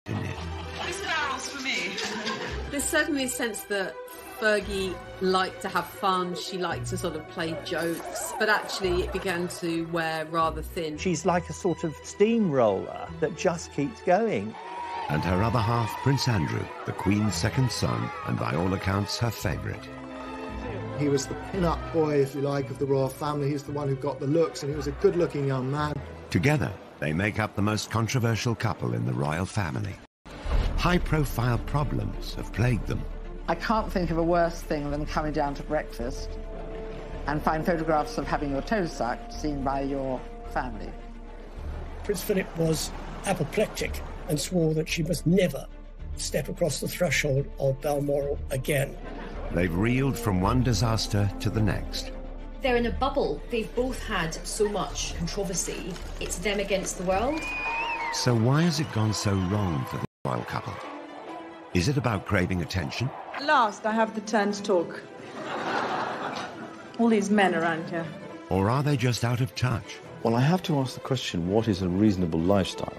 in it. This barrel's for me. There's certainly a sense that Fergie liked to have fun, she liked to sort of play jokes, but actually it began to wear rather thin. She's like a sort of steamroller that just keeps going. And her other half, Prince Andrew, the Queen's second son, and by all accounts her favourite. He was the pin-up boy, if you like, of the royal family. He was the one who got the looks, and he was a good-looking young man. Together, they make up the most controversial couple in the royal family. High-profile problems have plagued them. I can't think of a worse thing than coming down to breakfast and find photographs of having your toes sucked seen by your family. Prince Philip was apoplectic and swore that she must never step across the threshold of Balmoral again. They've reeled from one disaster to the next. They're in a bubble. They've both had so much controversy. It's them against the world. So why has it gone so wrong for the royal couple? Is it about craving attention? At last, I have the turn to talk. All these men around here. Or are they just out of touch? Well, I have to ask the question, what is a reasonable lifestyle?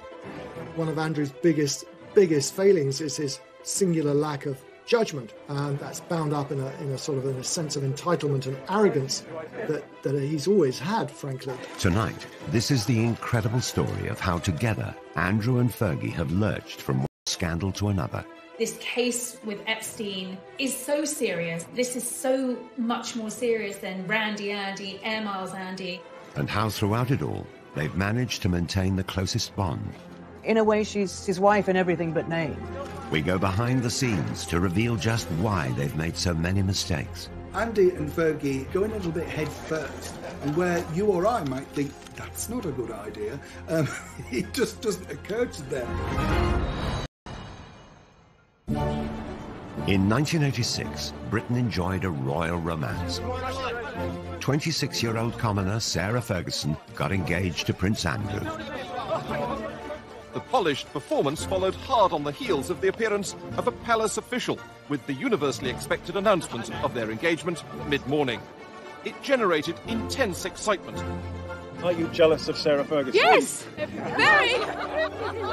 One of Andrew's biggest failings is his singular lack of judgment, and that's bound up in a sense of entitlement and arrogance that he's always had, frankly. Tonight, this is the incredible story of how together Andrew and Fergie have lurched from one scandal to another. This case with Epstein is so serious. This is so much more serious than Randy Andy, Air Miles Andy. And how throughout it all, they've managed to maintain the closest bond. In a way, she's his wife in everything but name. We go behind the scenes to reveal just why they've made so many mistakes. Andy and Fergie go in a little bit head first, and where you or I might think that's not a good idea, it just doesn't occur to them. In 1986, Britain enjoyed a royal romance. 26-year-old commoner Sarah Ferguson got engaged to Prince Andrew. The polished performance followed hard on the heels of the appearance of a palace official with the universally expected announcement of their engagement mid-morning. It generated intense excitement. Are you jealous of Sarah Ferguson? Yes! Very!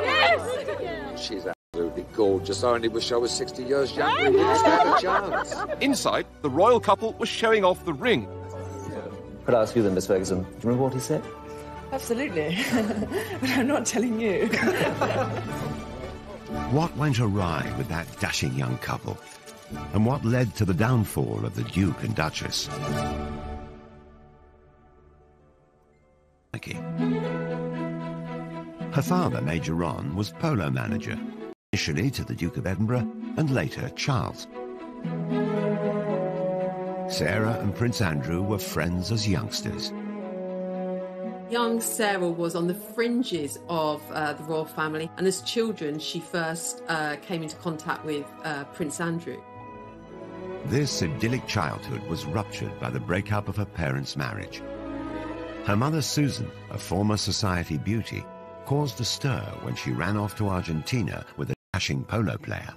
Yes! She's absolutely gorgeous. I only wish I was 60 years younger. We wouldn't stand a chance. Inside, the royal couple was showing off the ring. Could I ask you then, Miss Ferguson, do you remember what he said? Absolutely. But I'm not telling you. What went awry with that dashing young couple? And what led to the downfall of the Duke and Duchess? Her father, Major Ron, was polo manager, initially to the Duke of Edinburgh and later Charles. Sarah and Prince Andrew were friends as youngsters. Young Sarah was on the fringes of the royal family, and as children she first came into contact with Prince Andrew. This idyllic childhood was ruptured by the breakup of her parents' marriage. Her mother, Susan, a former society beauty, caused a stir when she ran off to Argentina with a dashing polo player.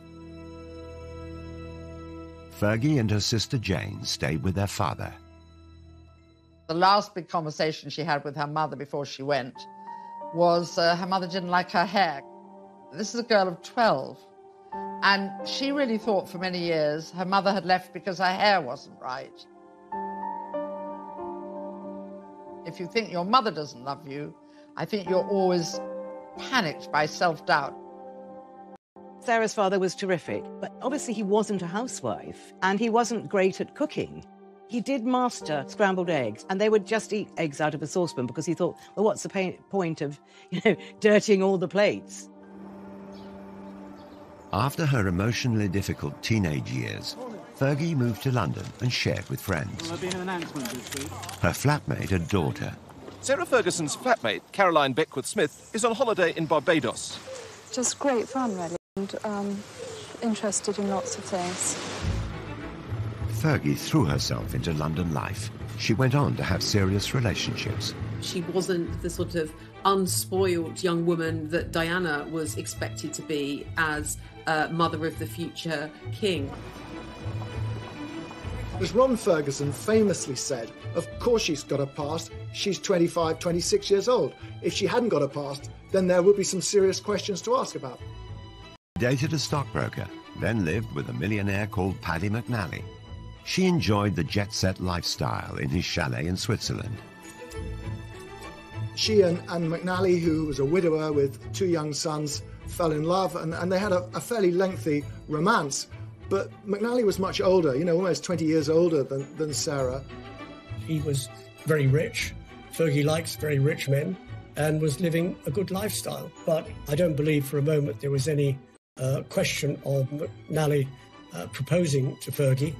Fergie and her sister Jane stayed with their father. The last big conversation she had with her mother before she went was her mother didn't like her hair. This is a girl of 12, and she really thought for many years her mother had left because her hair wasn't right. If you think your mother doesn't love you, I think you're always panicked by self-doubt. Sarah's father was terrific, but obviously he wasn't a housewife, and he wasn't great at cooking. He did master scrambled eggs, and they would just eat eggs out of a saucepan because he thought, well, what's the point of, dirtying all the plates? After her emotionally difficult teenage years, Fergie moved to London and shared with friends. There'll be an announcement this week. Her flatmate adored her. Sarah Ferguson's flatmate, Caroline Beckwith-Smith, is on holiday in Barbados. Just great fun, really, and interested in lots of things. Fergie threw herself into London life. She went on to have serious relationships. She wasn't the sort of unspoiled young woman that Diana was expected to be as mother of the future king. As Ron Ferguson famously said, of course she's got a past. She's 25, 26 years old. If she hadn't got a past, then there would be some serious questions to ask about. dated a stockbroker, then lived with a millionaire called Paddy McNally. She enjoyed the jet-set lifestyle in his chalet in Switzerland. She and McNally, who was a widower with 2 young sons, fell in love, and they had a fairly lengthy romance. But McNally was much older, almost 20 years older than Sarah. He was very rich. Fergie likes very rich men and was living a good lifestyle. But I don't believe for a moment there was any question of McNally proposing to Fergie.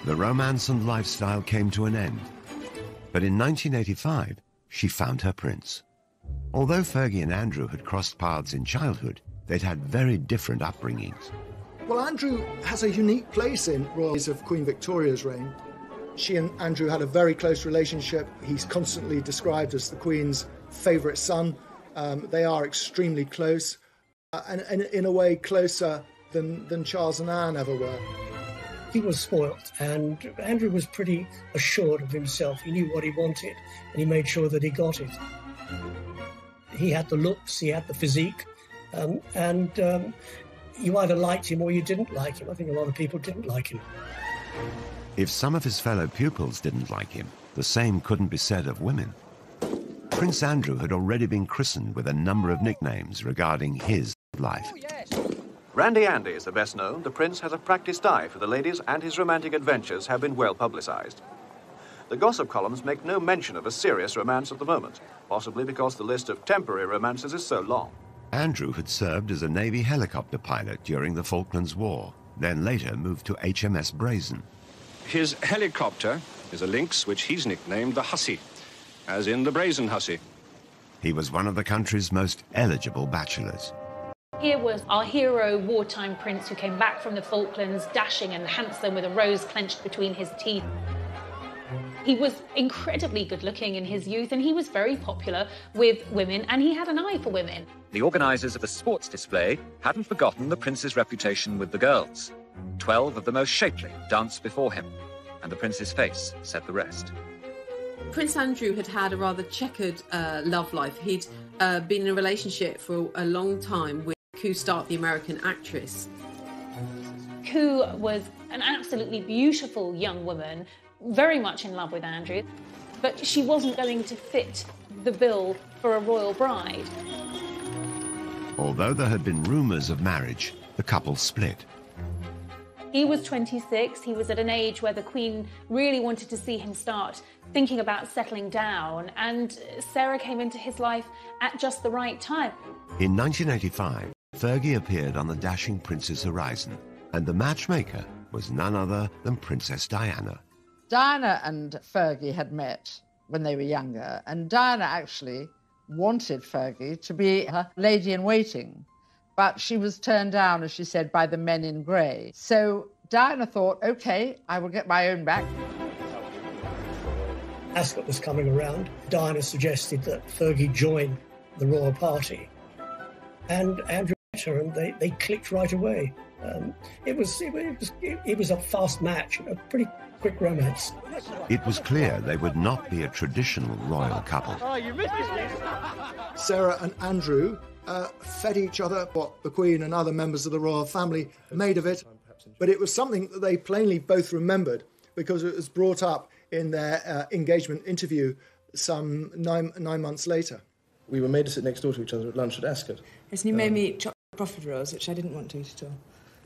The romance and lifestyle came to an end. But in 1985, she found her prince. Although Fergie and Andrew had crossed paths in childhood, they'd had very different upbringings. Well, Andrew has a unique place in royals of Queen Victoria's reign. She and Andrew had a very close relationship. He's constantly described as the Queen's favourite son. They are extremely close, and in a way closer than Charles and Anne ever were. He was spoilt, and Andrew was pretty assured of himself. He knew what he wanted, and he made sure that he got it. He had the looks, he had the physique, and you either liked him or you didn't like him. I think a lot of people didn't like him. If some of his fellow pupils didn't like him, the same couldn't be said of women. Prince Andrew had already been christened with a number of nicknames regarding his life. Randy Andy is the best known. The prince has a practiced eye for the ladies, and his romantic adventures have been well publicised. The gossip columns make no mention of a serious romance at the moment, possibly because the list of temporary romances is so long. Andrew had served as a Navy helicopter pilot during the Falklands War, then later moved to HMS Brazen. His helicopter is a Lynx, which he's nicknamed the Hussy, as in the Brazen Hussy. He was one of the country's most eligible bachelors. Here was our hero wartime prince who came back from the Falklands, dashing and handsome with a rose clenched between his teeth. He was incredibly good-looking in his youth, and he was very popular with women, and he had an eye for women. The organisers of the sports display hadn't forgotten the prince's reputation with the girls. 12 of the most shapely danced before him, and the prince's face said the rest. Prince Andrew had had a rather checkered love life. He'd been in a relationship for a long time with Koo Stark, the American actress. Koo was an absolutely beautiful young woman, very much in love with Andrew, but she wasn't going to fit the bill for a royal bride. Although there had been rumours of marriage, the couple split. He was 26, he was at an age where the Queen really wanted to see him start thinking about settling down, and Sarah came into his life at just the right time. In 1985, Fergie appeared on the dashing prince's horizon, and the matchmaker was none other than Princess Diana. Diana and Fergie had met when they were younger, and Diana actually wanted Fergie to be her lady-in-waiting, but she was turned down, as she said, by the men in grey. So Diana thought, OK, I will get my own back. Ascot was coming around. Diana suggested that Fergie join the royal party, and Andrew met her, and they clicked right away. It was a fast match, a pretty quick romance. It was clear they would not be a traditional royal couple. Oh, you missed it. Sarah and Andrew fed each other what the Queen and other members of the royal family made of it, but it was something that they plainly both remembered because it was brought up in their engagement interview some nine months later. We were made to sit next door to each other at lunch at Ascot. Yes, and you made me eat chocolate profiteroles, which I didn't want to eat at all.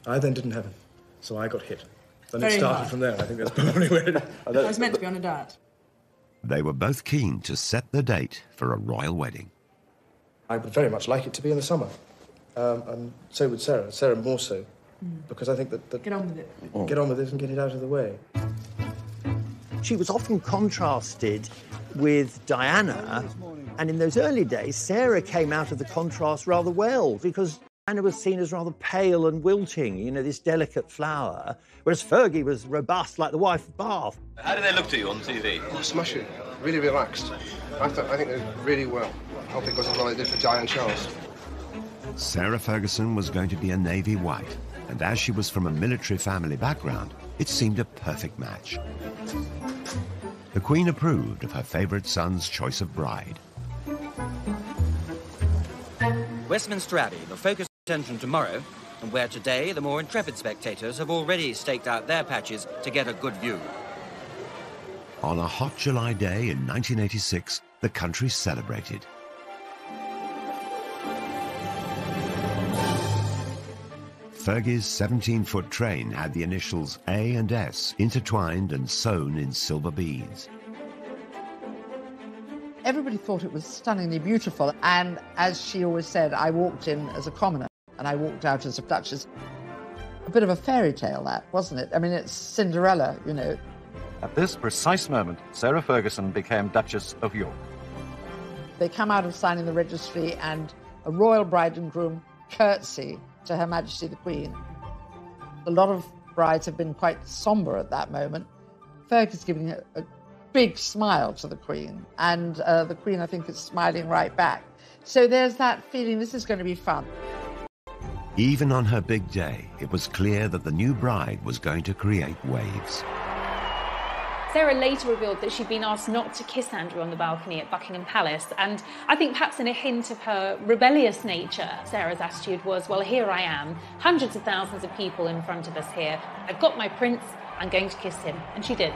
I then didn't have it, so I got hit. Then Very it started hard. from there. I think that's probably where it... I was meant to be on a diet. They were both keen to set the date for a royal wedding. I would very much like it to be in the summer. And so would Sarah. Sarah more so. Because I think that... Get on with it. Get on with it and get it out of the way. She was often contrasted with Diana, and in those early days, Sarah came out of the contrast rather well, because Diana was seen as rather pale and wilting, you know, this delicate flower, whereas Fergie was robust like the wife of Bath. How did they look to you on TV? Oh, smashing. Really relaxed. I think they did really well. I hope it goes as well as they did for Diana Charles. Sarah Ferguson was going to be a Navy wife, and as she was from a military family background, it seemed a perfect match. The Queen approved of her favourite son's choice of bride. Westminster Abbey, the focus attention tomorrow, and where today the more intrepid spectators have already staked out their patches to get a good view. On a hot July day in 1986, the country celebrated. Fergie's 17-foot train had the initials A and S intertwined and sewn in silver beads. Everybody thought it was stunningly beautiful, and as she always said, I walked in as a commoner and I walked out as a duchess. A bit of a fairy tale, that, wasn't it? I mean, it's Cinderella, you know. At this precise moment, Sarah Ferguson became Duchess of York. They come out of signing the registry and a royal bride and groom curtsy to Her Majesty the Queen. A lot of brides have been quite sombre at that moment. Fergie's giving a big smile to the Queen, and the Queen, I think, is smiling right back. So there's that feeling this is going to be fun. Even on her big day, it was clear that the new bride was going to create waves. Sarah later revealed that she'd been asked not to kiss Andrew on the balcony at Buckingham Palace, and I think perhaps in a hint of her rebellious nature, Sarah's attitude was, well, here I am, hundreds of thousands of people in front of us here. I've got my prince, I'm going to kiss him. And she did.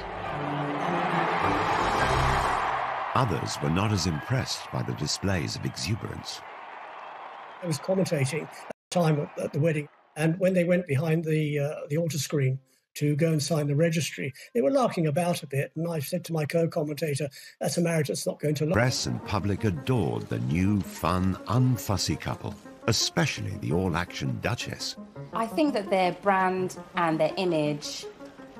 Others were not as impressed by the displays of exuberance. I was commentating at the time at the wedding, and when they went behind the altar screen to go and sign the registry, they were larking about a bit, and I said to my co-commentator, that's a marriage that's not going to last. Press and public adored the new, fun, unfussy couple, especially the all-action Duchess. I think that their brand and their image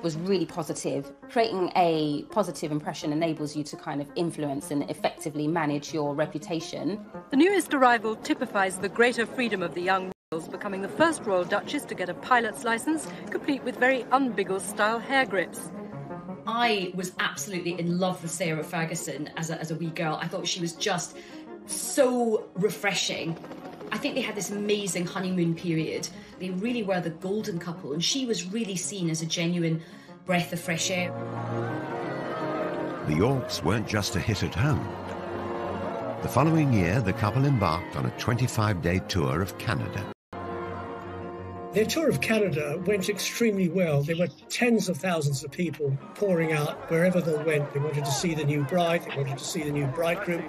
was really positive. Creating a positive impression enables you to kind of influence and effectively manage your reputation. The newest arrival typifies the greater freedom of the young royals, becoming the first royal duchess to get a pilot's license, complete with very un-Biggles-style hair grips. I was absolutely in love with Sarah Ferguson as a wee girl. I thought she was just so refreshing. I think they had this amazing honeymoon period. They really were the golden couple, and she was really seen as a genuine breath of fresh air. The Yorks weren't just a hit at home. The following year, the couple embarked on a 25-day tour of Canada. Their tour of Canada went extremely well. There were tens of thousands of people pouring out wherever they went. They wanted to see the new bride, they wanted to see the new bridegroom.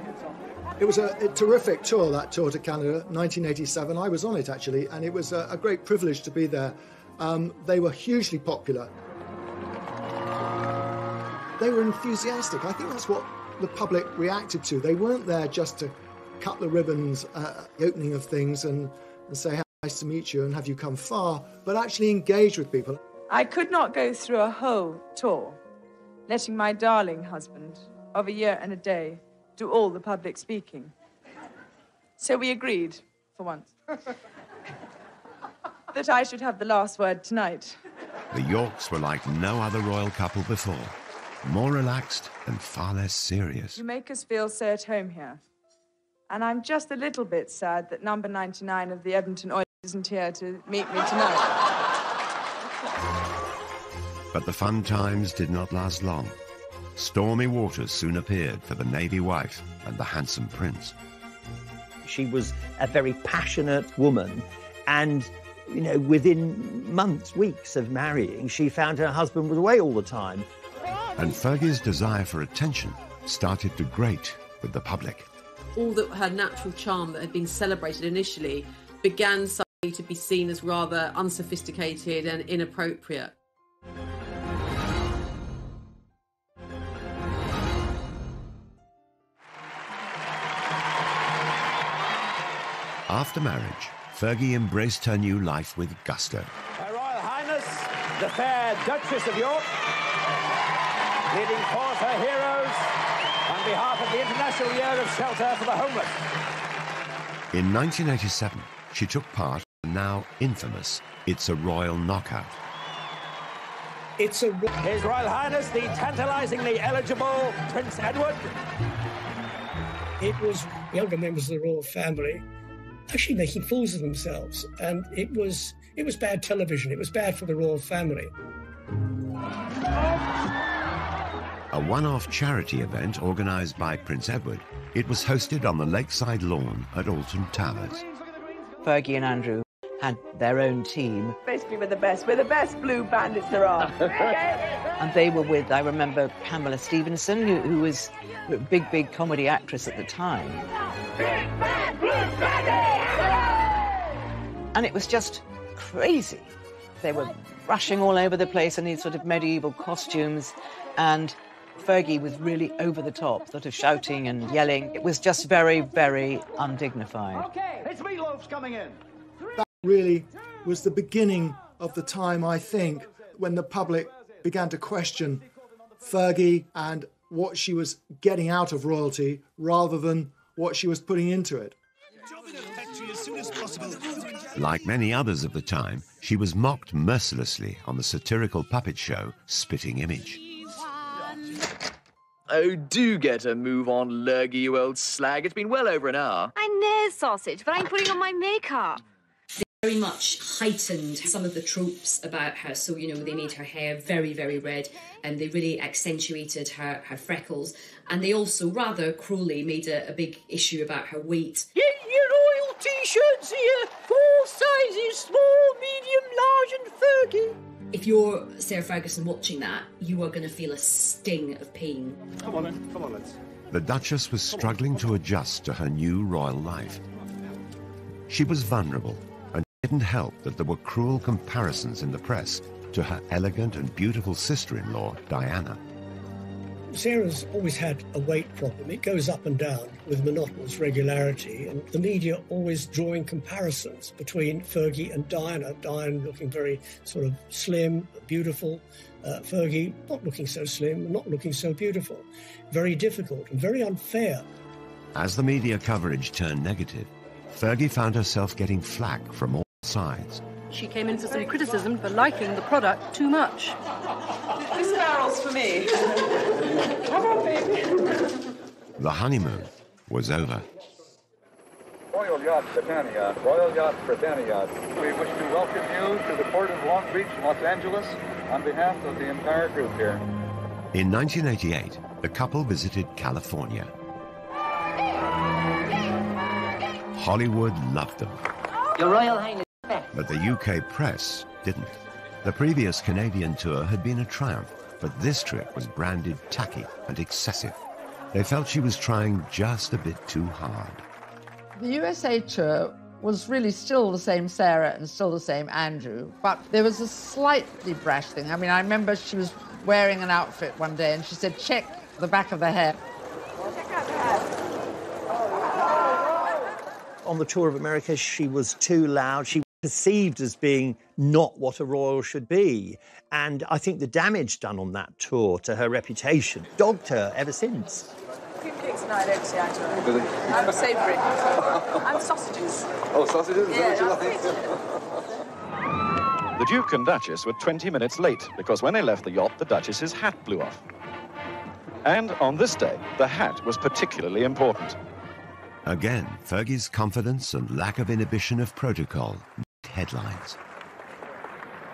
It was a terrific tour, that tour to Canada, 1987. I was on it, actually, and it was a great privilege to be there. They were hugely popular. They were enthusiastic. I think that's what the public reacted to. They weren't there just to cut the ribbons at the opening of things and say, how nice to meet you and have you come far, but actually engage with people. I could not go through a whole tour, letting my darling husband of a year and a day do all the public speaking. So we agreed, for once, that I should have the last word tonight. The Yorks were like no other royal couple before, more relaxed and far less serious. You make us feel so at home here. And I'm just a little bit sad that number 99 of the Edmonton Oilers isn't here to meet me tonight. But the fun times did not last long. Stormy waters soon appeared for the Navy wife and the handsome prince. She was a very passionate woman, and, you know, within months, weeks of marrying, she found her husband was away all the time. And Fergie's desire for attention started to grate with the public. All that her natural charm that had been celebrated initially began suddenly to be seen as rather unsophisticated and inappropriate. After marriage, Fergie embraced her new life with gusto. Her Royal Highness, the fair Duchess of York, leading forth her heroes on behalf of the International Year of Shelter for the Homeless. In 1987, she took part in the now infamous It's a Royal Knockout. His Royal Highness, the tantalisingly eligible Prince Edward. It was younger members of the royal family actually making fools of themselves, and it was bad television. It was bad for the royal family. A one-off charity event organised by Prince Edward, it was hosted on the lakeside lawn at Alton Towers. Fergie and Andrew had their own team. Basically, we're the best. We're the best blue bandits there are. And they were with, I remember, Pamela Stevenson, who was a big comedy actress at the time. And it was just crazy. They were rushing all over the place in these sort of medieval costumes, and Fergie was really over the top, sort of shouting and yelling. It was just very, very undignified. Okay, it's Meatloaf's coming in. That really was the beginning of the time, I think, when the public began to question Fergie and what she was getting out of royalty rather than what she was putting into it. Like many others of the time, she was mocked mercilessly on the satirical puppet show Spitting Image. Oh, do get a move on, Lurgy, you old slag. It's been well over an hour. I know, sausage, but I'm putting on my makeup. They very much heightened some of the tropes about her. So, you know, they made her hair very, very red, and they really accentuated her freckles. And they also, rather cruelly, made a big issue about her weight. Get your royal T-shirts here. 4 sizes, small, medium, large and Fergie. If you're Sarah Ferguson watching that, you are going to feel a sting of pain. Come on, then. Come on, lads. The Duchess was struggling to adjust to her new royal life. She was vulnerable, and it didn't help that there were cruel comparisons in the press to her elegant and beautiful sister-in-law, Diana. Sarah's always had a weight problem. It goes up and down with monotonous regularity, and the media always drawing comparisons between Fergie and Diana. Diana looking very sort of slim, beautiful. Fergie not looking so slim, not looking so beautiful. Very difficult and very unfair. As the media coverage turned negative, Fergie found herself getting flack from all sides. She came in for some criticism for liking the product too much. This barrel's for me. Come on, baby. The honeymoon was over. Royal Yacht Britannia, Royal Yacht Britannia. We wish to welcome you to the port of Long Beach, Los Angeles, on behalf of the entire group here. In 1988, the couple visited California. Hollywood loved them. Your Royal Highness. But the UK press didn't. The previous Canadian tour had been a triumph, but this trip was branded tacky and excessive. They felt she was trying just a bit too hard. The USA tour was really still the same Sarah and still the same Andrew, but there was a slightly brash thing. I mean, I remember she was wearing an outfit one day and she said, check the back of the hair. On the tour of America, she was too loud. She was perceived as being not what a royal should be. And I think the damage done on that tour to her reputation dogged her ever since. Few cakes and I don't see eye to eye. Really? I'm savoury. I'm sausages. Oh, sausages? Yeah, The Duke and Duchess were 20 minutes late because when they left the yacht, the Duchess's hat blew off. And on this day, the hat was particularly important. Again, Fergie's confidence and lack of inhibition of protocol made headlines.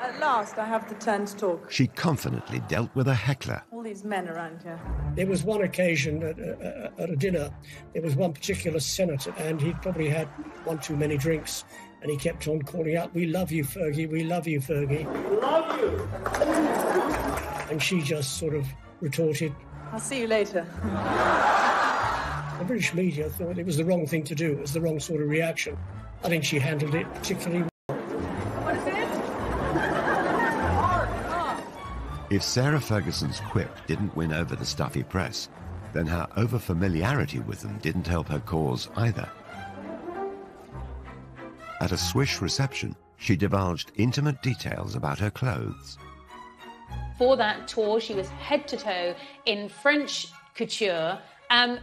At last, I have the turn to talk. She confidently dealt with a heckler. All these men around here. There was one occasion at a dinner, there was one particular senator, and he'd probably had one too many drinks, and he kept on calling out, "We love you, Fergie, we love you, Fergie." Love you! And she just sort of retorted, I'll see you later. The British media thought it was the wrong thing to do. It was the wrong sort of reaction. I think she handled it particularly well. What is it? If Sarah Ferguson's quip didn't win over the stuffy press, then her over-familiarity with them didn't help her cause either. At a swish reception, she divulged intimate details about her clothes. For that tour, she was head to toe in French couture, and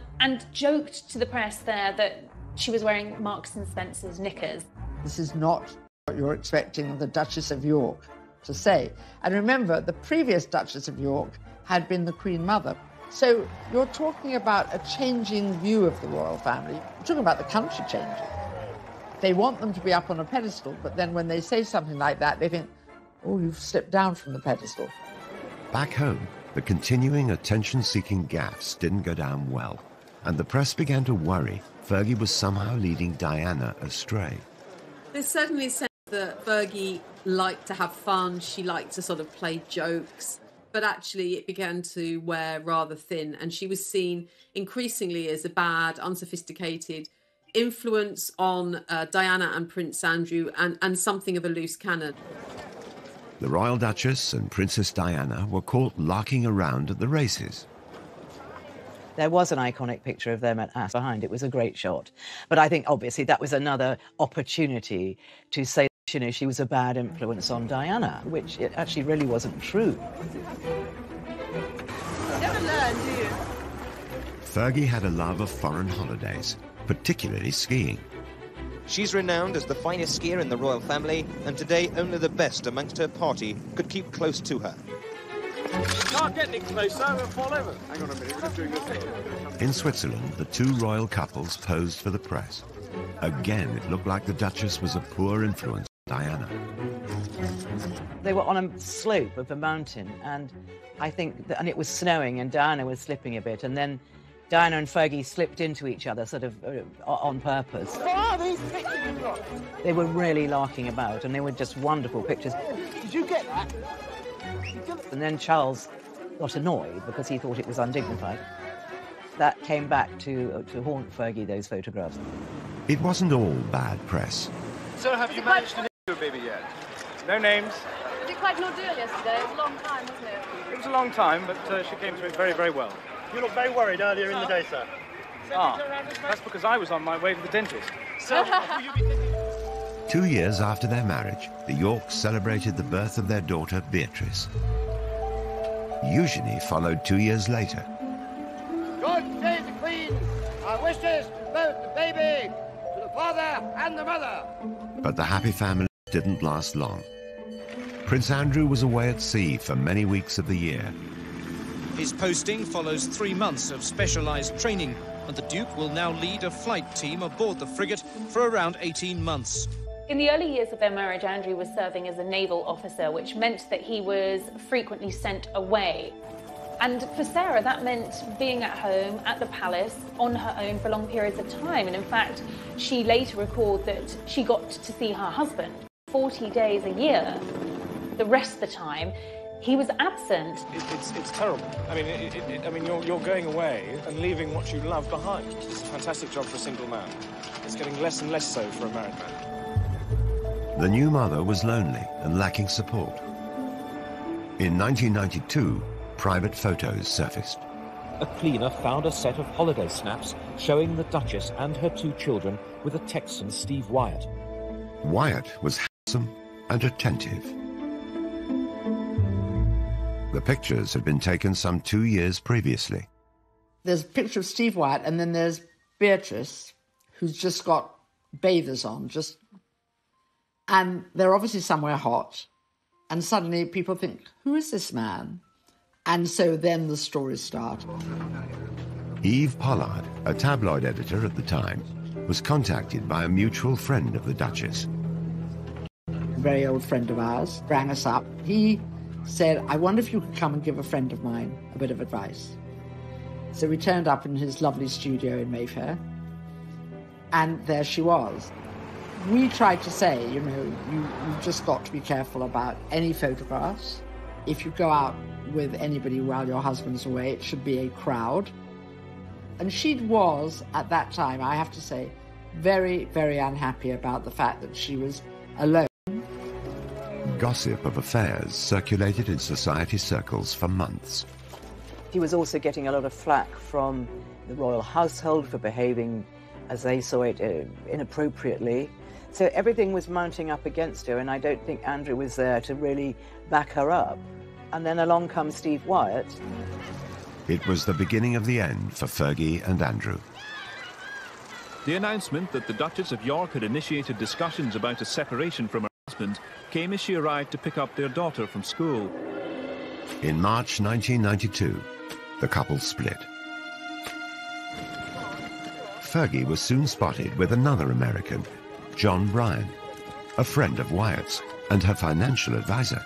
joked to the press there that she was wearing Marks and Spencer's knickers. This is not what you're expecting the Duchess of York to say. And remember, the previous Duchess of York had been the Queen Mother. So you're talking about a changing view of the royal family. You're talking about the country changing. They want them to be up on a pedestal, but then when they say something like that, they think, oh, you've slipped down from the pedestal. Back home, the continuing attention-seeking gaffes didn't go down well, and the press began to worry Fergie was somehow leading Diana astray. There's certainly a sense that Fergie liked to have fun. She liked to sort of play jokes. But actually it began to wear rather thin, and she was seen increasingly as a bad, unsophisticated influence on Diana and Prince Andrew, and something of a loose cannon. The Royal Duchess and Princess Diana were caught larking around at the races. There was an iconic picture of them at Ascot behind. It was a great shot. But I think, obviously, that was another opportunity to say, you know, she was a bad influence on Diana, which it actually really wasn't true. Never learn, do you? Fergie had a love of foreign holidays, particularly skiing. She's renowned as the finest skier in the royal family, and today only the best amongst her party could keep close to her. Can't get any closer, we'll fall over. Hang on a minute, we're just doing this thing. In Switzerland, the two royal couples posed for the press. Again, it looked like the Duchess was a poor influence on Diana. They were on a slope of a mountain, and I think, and it was snowing, and Diana was slipping a bit, and then Diana and Fergie slipped into each other, sort of on purpose. They were really larking about, and they were just wonderful pictures. Did you get that? And then Charles got annoyed because he thought it was undignified. That came back to haunt Fergie, those photographs. It wasn't all bad press. So have you managed to name your baby yet? No names? Was it quite an ordeal yesterday? It was a long time, wasn't it? It was a long time, but she came through it very, very well. You looked very worried earlier in the day, sir. That's because I was on my way to the dentist. So, 2 years after their marriage, the Yorks celebrated the birth of their daughter, Beatrice. Eugenie followed 2 years later. God save the Queen! Our wishes to both the baby, to the father and the mother. But the happy family didn't last long. Prince Andrew was away at sea for many weeks of the year. His posting follows 3 months of specialised training, and the Duke will now lead a flight team aboard the frigate for around 18 months. In the early years of their marriage, Andrew was serving as a naval officer, which meant that he was frequently sent away. And for Sarah, that meant being at home at the palace on her own for long periods of time. And in fact, she later recalled that she got to see her husband 40 days a year. The rest of the time, he was absent. It's terrible. I mean, you're going away and leaving what you love behind. It's a fantastic job for a single man. It's getting less and less so for a married man. The new mother was lonely and lacking support. In 1992, private photos surfaced. A cleaner found a set of holiday snaps showing the Duchess and her 2 children with a Texan, Steve Wyatt. Wyatt was handsome and attentive. The pictures had been taken some 2 years previously. There's a picture of Steve Wyatt, and then there's Beatrice, who's just got bathers on, and they're obviously somewhere hot. And suddenly people think, who is this man? And so then the stories start. Eve Pollard, a tabloid editor at the time, was contacted by a mutual friend of the Duchess. A very old friend of ours rang us up. He said, I wonder if you could come and give a friend of mine a bit of advice. So we turned up in his lovely studio in Mayfair, and there she was. We tried to say, you know, you've just got to be careful about any photographs. If you go out with anybody while your husband's away, it should be a crowd. And she was, at that time, I have to say, very, very unhappy about the fact that she was alone. Gossip of affairs circulated in society circles for months. He was also getting a lot of flack from the royal household for behaving, as they saw it, inappropriately. So everything was mounting up against her, and I don't think Andrew was there to really back her up. And then along comes Steve Wyatt. It was the beginning of the end for Fergie and Andrew. The announcement that the Duchess of York had initiated discussions about a separation from her husband came as she arrived to pick up their daughter from school. In March 1992, the couple split. Fergie was soon spotted with another American, John Bryan, a friend of Wyatt's and her financial advisor.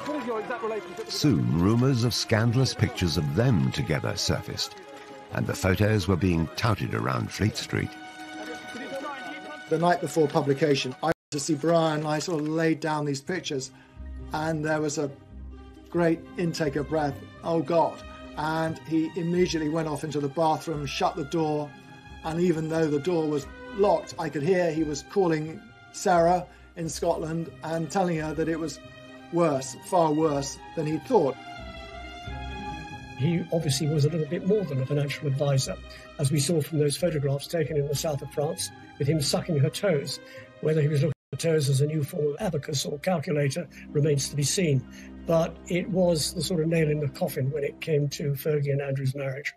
What is your exact relationship? Soon, rumours of scandalous pictures of them together surfaced, and the photos were being touted around Fleet Street. The night before publication, I to see Brian. I sort of laid down these pictures, and there was a great intake of breath. Oh, God. And he immediately went off into the bathroom, shut the door, and even though the door was locked, I could hear he was calling Sarah in Scotland and telling her that it was worse, far worse than he thought. He obviously was a little bit more than a financial advisor, as we saw from those photographs taken in the south of France with him sucking her toes. Whether he was looking at her toes as a new form of abacus or calculator remains to be seen. But it was the sort of nail in the coffin when it came to Fergie and Andrew's marriage.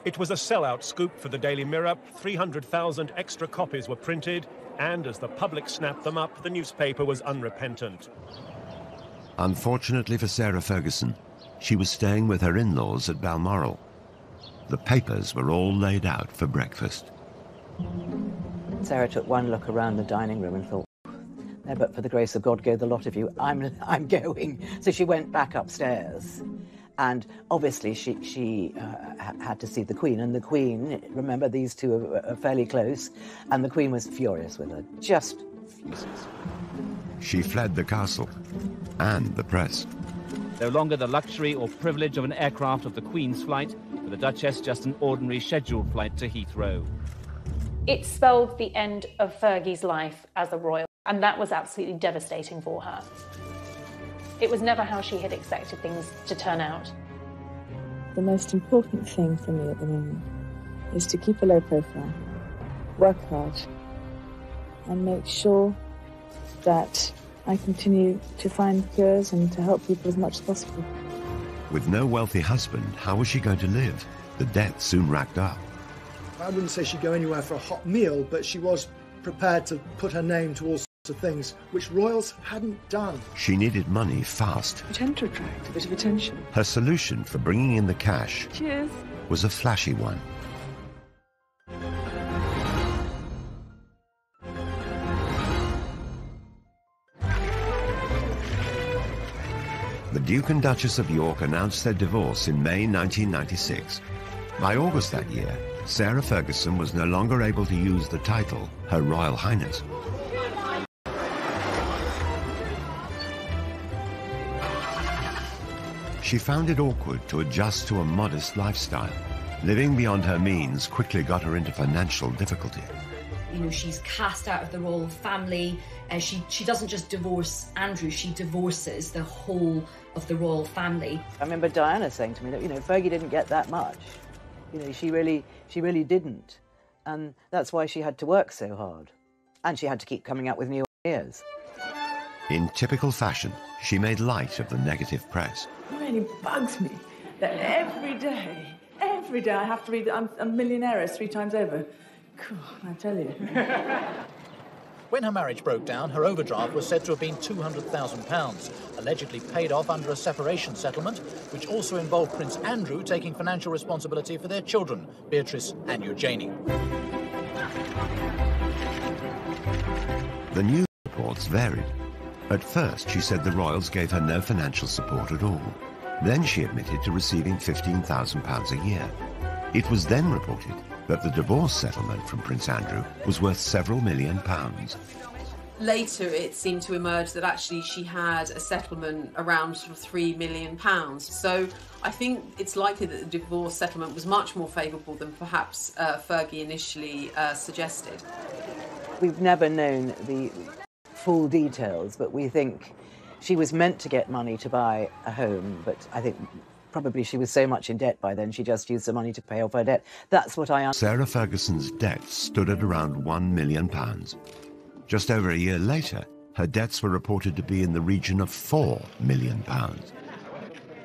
It was a sellout scoop for the Daily Mirror. 300,000 extra copies were printed, and as the public snapped them up, the newspaper was unrepentant. Unfortunately for Sarah Ferguson, she was staying with her in-laws at Balmoral. The papers were all laid out for breakfast. Sarah took one look around the dining room and thought, "No, but for the grace of God, go the lot of you. I'm going." So she went back upstairs, and obviously she had to see the Queen. And the Queen, remember, these two are fairly close, and the Queen was furious with her, just furious. She fled the castle and the press. No longer the luxury or privilege of an aircraft of the Queen's flight, for the Duchess just an ordinary scheduled flight to Heathrow. It spelled the end of Fergie's life as a royal, and that was absolutely devastating for her. It was never how she had expected things to turn out. The most important thing for me at the moment is to keep a low profile, work hard, and make sure that I continue to find cures and to help people as much as possible. With no wealthy husband, how was she going to live? The debt soon racked up. I wouldn't say she'd go anywhere for a hot meal, but she was prepared to put her name to all sorts of things which royals hadn't done. She needed money fast. I tend to attract a bit of attention. Her solution for bringing in the cash Cheers. was a flashy one. The Duke and Duchess of York announced their divorce in May 1996. By August that year, Sarah Ferguson was no longer able to use the title Her Royal Highness. She found it awkward to adjust to a modest lifestyle. Living beyond her means quickly got her into financial difficulty. You know, she's cast out of the royal family. She doesn't just divorce Andrew, she divorces the whole of the royal family. I remember Diana saying to me that, Fergie didn't get that much. She really didn't. And that's why she had to work so hard. And she had to keep coming up with new ideas. In typical fashion, she made light of the negative press. It really bugs me that every day I have to read that I'm a millionaire 3 times over. God, I tell you. When her marriage broke down, her overdraft was said to have been £200,000, allegedly paid off under a separation settlement, which also involved Prince Andrew taking financial responsibility for their children, Beatrice and Eugenie. The news reports varied. At first, she said the royals gave her no financial support at all. Then she admitted to receiving £15,000 a year. It was then reported that the divorce settlement from Prince Andrew was worth several £1 million. Later, it seemed to emerge that actually she had a settlement around sort of £3 million. So I think it's likely that the divorce settlement was much more favourable than perhaps Fergie initially suggested. We've never known the full details, but we think she was meant to get money to buy a home, but I think probably she was so much in debt by then she just used the money to pay off her debt. That's what I understand. Sarah Ferguson's debts stood at around £1 million. Just over a year later, her debts were reported to be in the region of £4 million.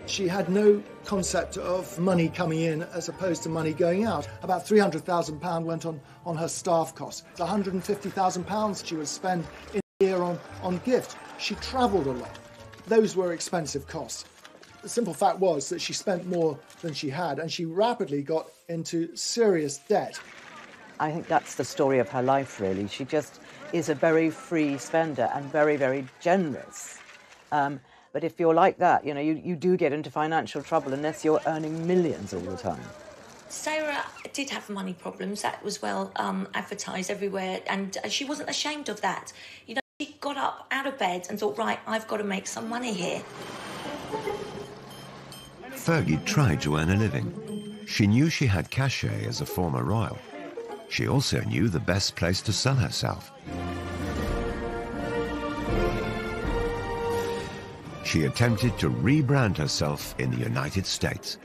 She had no concept of money coming in as opposed to money going out. About £300,000 went on her staff costs. £150,000 she would spend in a year on gift. She travelled a lot. Those were expensive costs. The simple fact was that she spent more than she had, and she rapidly got into serious debt. I think that's the story of her life, really. She just is a very free spender and very, very generous. But if you're like that, you do get into financial trouble unless you're earning millions all the time. Sarah did have money problems. That was well advertised everywhere, and she wasn't ashamed of that. got up out of bed and thought, right, I've got to make some money here. Fergie tried to earn a living. She knew she had cachet as a former royal. She also knew the best place to sell herself. She attempted to rebrand herself in the United States.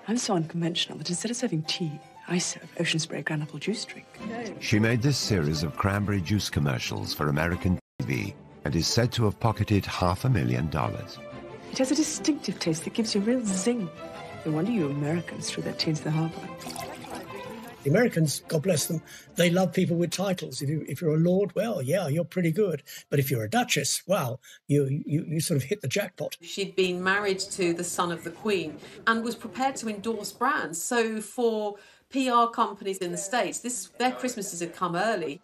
I'm so unconventional that instead of serving tea, I serve ocean spray granule juice drink. She made this series of cranberry juice commercials for American TV and is said to have pocketed $500,000. It has a distinctive taste that gives you a real zing. No wonder you Americans threw that tea into the harbour. The Americans, God bless them, they love people with titles. If you're a lord, well, yeah, you're pretty good. But if you're a duchess, wow, you sort of hit the jackpot. She'd been married to the son of the Queen and was prepared to endorse brands. So for PR companies in the States, their Christmases had come early.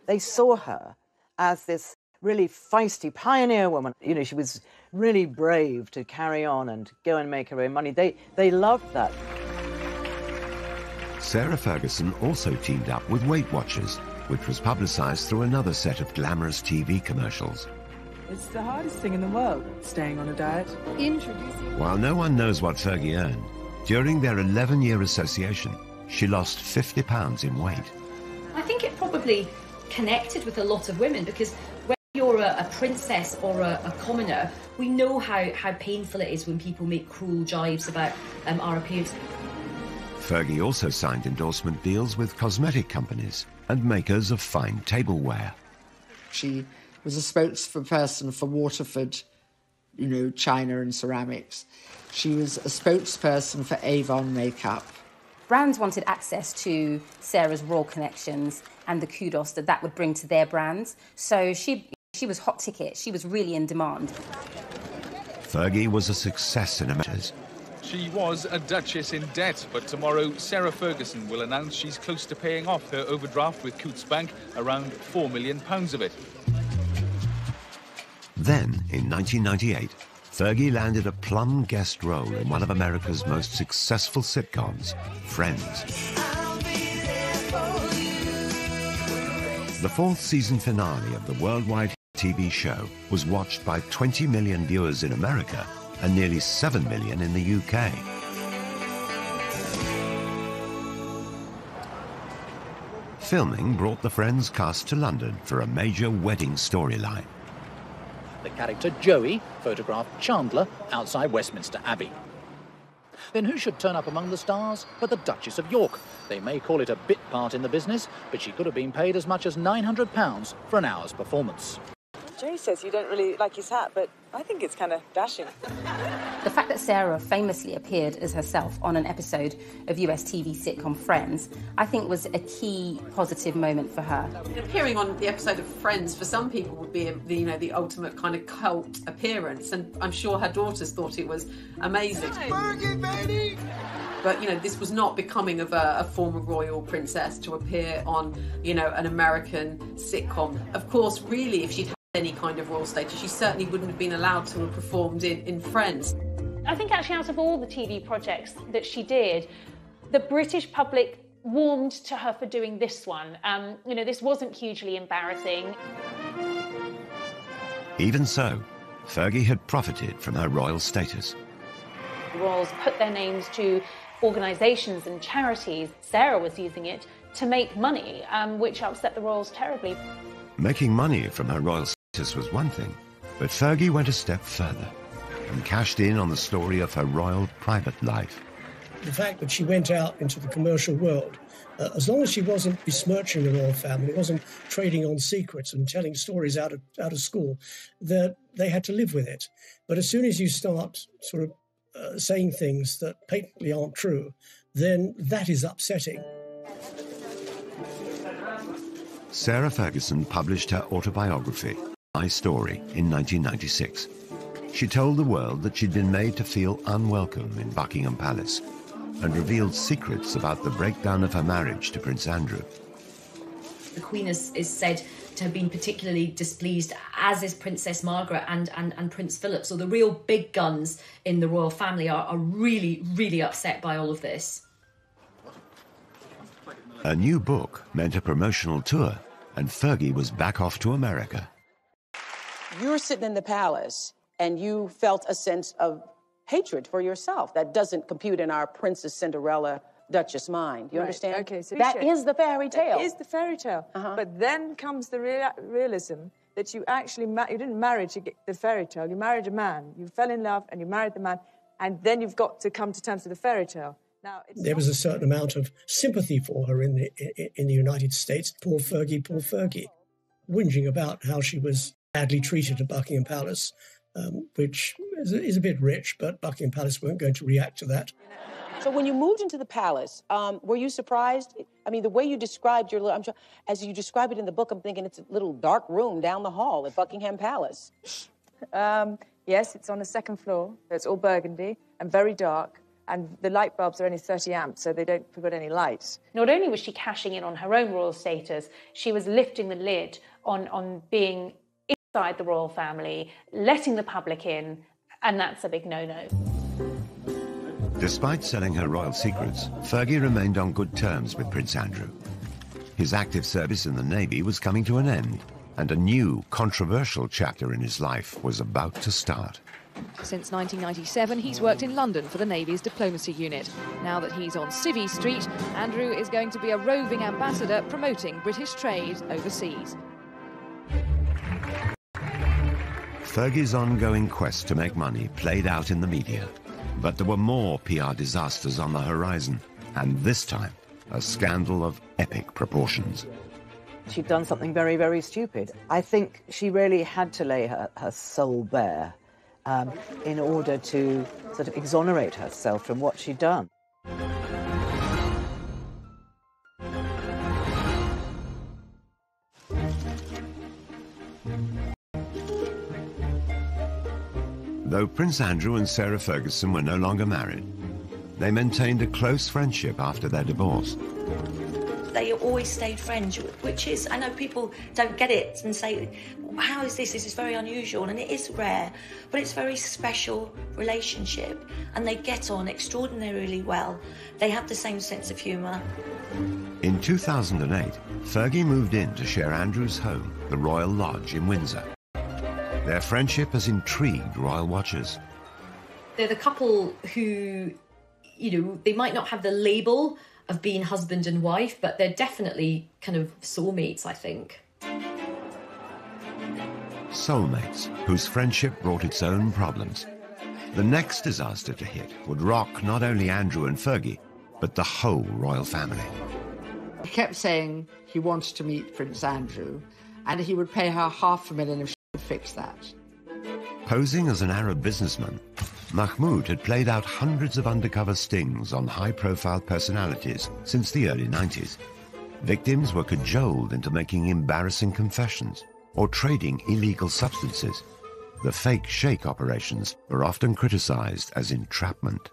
They saw her as this really feisty pioneer woman. You know, she was really brave to carry on and go and make her own money. They loved that. Sarah Ferguson also teamed up with Weight Watchers, which was publicised through another set of glamorous TV commercials. It's the hardest thing in the world, staying on a diet. While no one knows what Fergie earned, during their 11-year association, she lost 50 pounds in weight. I think it probably connected with a lot of women because when you're a princess or a commoner, we know how painful it is when people make cruel jibes about our appearance. Fergie also signed endorsement deals with cosmetic companies and makers of fine tableware. She was a spokesperson for Waterford, you know, china and ceramics. She was a spokesperson for Avon makeup. Brands wanted access to Sarah's royal connections and the kudos that would bring to their brands. So she was hot ticket. She was really in demand. Fergie was a success in America. She was a duchess in debt, but tomorrow Sarah Ferguson will announce she's close to paying off her overdraft with Coutts Bank, around £4 million of it. Then, in 1998, Fergie landed a plum guest role in one of America's most successful sitcoms, Friends. The fourth season finale of the worldwide TV show was watched by 20 million viewers in America and nearly 7 million in the UK. Filming brought the Friends cast to London for a major wedding storyline. The character Joey photographed Chandler outside Westminster Abbey. Then who should turn up among the stars but the Duchess of York? They may call it a bit part in the business, but she could have been paid as much as £900 for an hour's performance. Jay says you don't really like his hat, but I think it's kind of dashing. The fact that Sarah famously appeared as herself on an episode of US TV sitcom Friends, I think was a key positive moment for her. Appearing on the episode of Friends for some people would be the ultimate kind of cult appearance, and I'm sure her daughters thought it was amazing. Fergie, baby! But, this was not becoming of a former royal princess to appear on, an American sitcom. Of course, really, if she'd had any kind of royal status, she certainly wouldn't have been allowed to have performed in Friends. I think actually out of all the TV projects that she did, the British public warmed to her for doing this one. This wasn't hugely embarrassing. Even so, Fergie had profited from her royal status. The royals put their names to organisations and charities. Sarah was using it to make money, which upset the royals terribly. Making money from her royal status was one thing, but Fergie went a step further and cashed in on the story of her royal private life. The fact that she went out into the commercial world, as long as she wasn't besmirching the royal family, wasn't trading on secrets and telling stories out of school, that they had to live with it. But as soon as you start sort of saying things that patently aren't true, then that is upsetting. Sarah Ferguson published her autobiography, My Story, in 1996. She told the world that she'd been made to feel unwelcome in Buckingham Palace and revealed secrets about the breakdown of her marriage to Prince Andrew. The Queen is said to have been particularly displeased, as is Princess Margaret and Prince Philip. So the real big guns in the royal family are really, really upset by all of this. A new book meant a promotional tour, and Fergie was back off to America. You're sitting in the palace and you felt a sense of hatred for yourself. That doesn't compute in our Princess Cinderella Duchess mind. You understand? Okay, so that is the fairy tale. That is the fairy tale. But then comes the realism that you actually you didn't marry to get the fairy tale. You married a man. You fell in love and you married the man, and then you've got to come to terms with the fairy tale. Now, there was a certain amount of sympathy for her in the United States. Poor Fergie, whinging about how she was badly treated at Buckingham Palace, which is a bit rich, but Buckingham Palace weren't going to react to that. So when you moved into the palace, were you surprised? I mean, the way you described your little, as you describe it in the book, I'm thinking it's a little dark room down the hall at Buckingham Palace. Yes, it's on the second floor. It's all burgundy and very dark. And the light bulbs are only 30 amps, so they don't put any light. Not only was she cashing in on her own royal status, she was lifting the lid on being inside the royal family, letting the public in, and that's a big no-no. Despite selling her royal secrets, Fergie remained on good terms with Prince Andrew. His active service in the Navy was coming to an end, and a new, controversial chapter in his life was about to start. Since 1997, he's worked in London for the Navy's diplomacy unit. Now that he's on Civvy Street, Andrew is going to be a roving ambassador promoting British trade overseas. Fergie's ongoing quest to make money played out in the media. But there were more PR disasters on the horizon, and this time, a scandal of epic proportions. She'd done something very, very stupid. I think she really had to lay her soul bare in order to sort of exonerate herself from what she'd done. Though Prince Andrew and Sarah Ferguson were no longer married, they maintained a close friendship after their divorce. They always stayed friends, which is, I know people don't get it and say, how is this? This is very unusual, and it is rare, but it's a very special relationship, and they get on extraordinarily well. They have the same sense of humour. In 2008, Fergie moved in to share Andrew's home, the Royal Lodge in Windsor. Their friendship has intrigued royal watchers. They're the couple who, they might not have the label of being husband and wife, but they're definitely kind of soulmates, I think. Soulmates, whose friendship brought its own problems. The next disaster to hit would rock not only Andrew and Fergie, but the whole royal family. He kept saying he wanted to meet Prince Andrew, and he would pay her $500,000 if she could fix that. Posing as an Arab businessman, Mahmoud had played out hundreds of undercover stings on high-profile personalities since the early 90s. Victims were cajoled into making embarrassing confessions or trading illegal substances. The fake sheikh operations were often criticized as entrapment.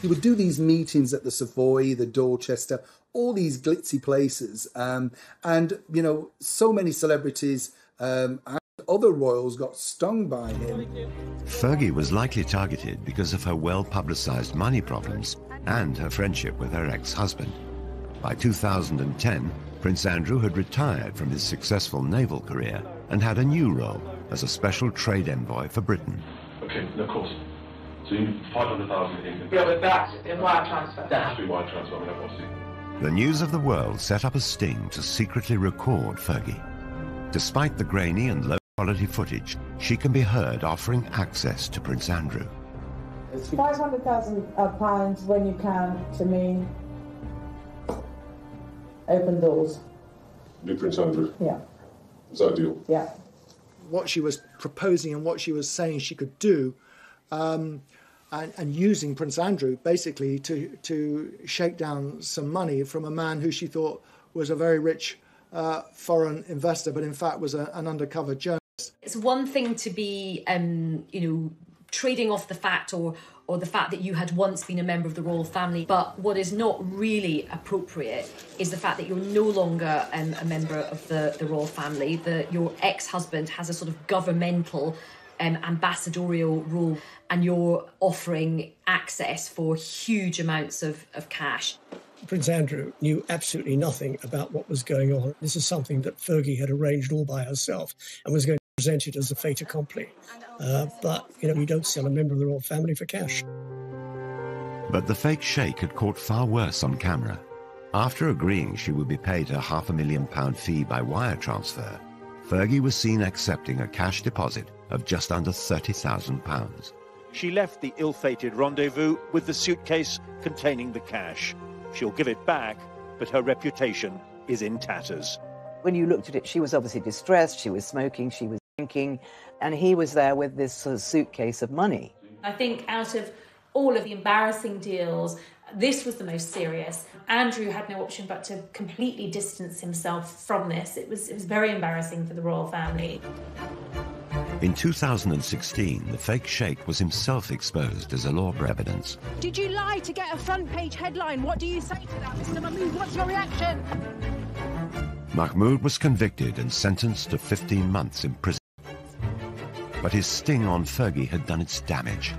He would do these meetings at the Savoy, the Dorchester, all these glitzy places. And, so many celebrities and other royals got stung by him. Fergie was likely targeted because of her well-publicized money problems and her friendship with her ex-husband. By 2010, Prince Andrew had retired from his successful naval career and had a new role as a special trade envoy for Britain. Okay, of course. So you need 500,000 in. Yeah, but that's in wire transfer. That has to be wire transfer, I mean, obviously. The News of the World set up a sting to secretly record Fergie. Despite the grainy and low-quality footage, she can be heard offering access to Prince Andrew. £500,000 when you can, to me, open doors. Big Prince Andrew? Yeah. Is that a deal? Yeah. What she was proposing and what she was saying she could do, and using Prince Andrew basically to shake down some money from a man who she thought was a very rich foreign investor, but in fact was an undercover journalist. It's one thing to be, trading off the fact or the fact that you had once been a member of the royal family, but what is not really appropriate is the fact that you're no longer a member of the royal family, that your ex-husband has a sort of governmental ambassadorial role, and you're offering access for huge amounts of cash. Prince Andrew knew absolutely nothing about what was going on. This is something that Fergie had arranged all by herself and was going Presented as a fait accompli. But, you don't sell a member of the royal family for cash. But the fake sheikh had caught far worse on camera. After agreeing she would be paid a £500,000 fee by wire transfer, Fergie was seen accepting a cash deposit of just under £30,000. She left the ill-fated rendezvous with the suitcase containing the cash. She'll give it back, but her reputation is in tatters. When you looked at it, she was obviously distressed, she was smoking, she was drinking, and he was there with this sort of suitcase of money. I think out of all of the embarrassing deals, this was the most serious. Andrew had no option but to completely distance himself from this. It was very embarrassing for the royal family. In 2016, the fake sheikh was himself exposed as allure evidence. Did you lie to get a front-page headline? What do you say to that, Mr. Mahmood? What's your reaction? Mahmoud was convicted and sentenced to 15 months in prison. But his sting on Fergie had done its damage.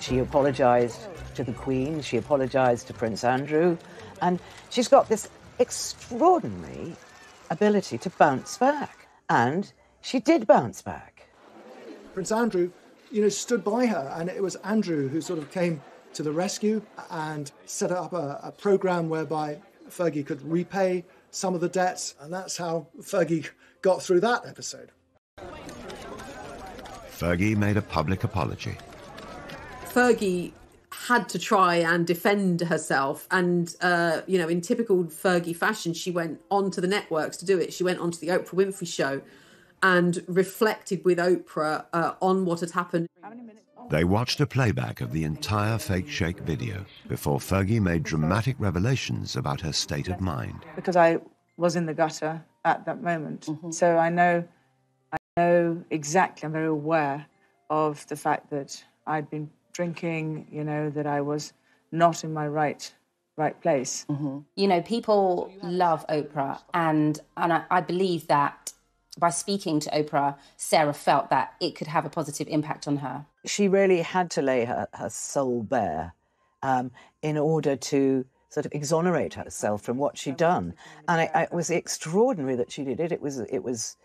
She apologised to the Queen, she apologised to Prince Andrew, and she's got this extraordinary ability to bounce back. And she did bounce back. Prince Andrew, stood by her, and it was Andrew who sort of came to the rescue and set up a programme whereby Fergie could repay some of the debts, and that's how Fergie got through that episode. Fergie made a public apology. Fergie had to try and defend herself, and in typical Fergie fashion, she went onto the networks to do it. She went onto the Oprah Winfrey Show and reflected with Oprah on what had happened. They watched a playback of the entire fake sheikh video before Fergie made dramatic revelations about her state of mind. Because I was in the gutter at that moment. So I know exactly, I'm very aware of the fact that I'd been drinking, that I was not in my right place. People love Oprah, and I believe that by speaking to Oprah, Sarah felt that it could have a positive impact on her. She really had to lay her soul bare in order to sort of exonerate herself from what she'd done. And it was extraordinary that she did it. It was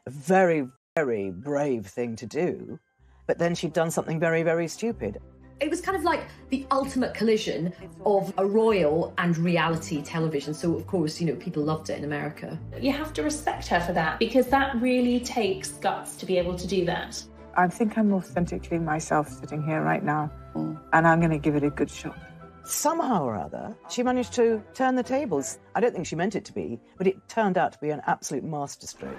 a very, very brave thing to do. But then she'd done something very, very stupid. It was kind of like the ultimate collision of a royal and reality television. So, of course, people loved it in America. You have to respect her for that, because that really takes guts to be able to do that. I think I'm authentically myself sitting here right now, and I'm going to give it a good shot. Somehow or other, she managed to turn the tables. I don't think she meant it to be, but it turned out to be an absolute masterstroke.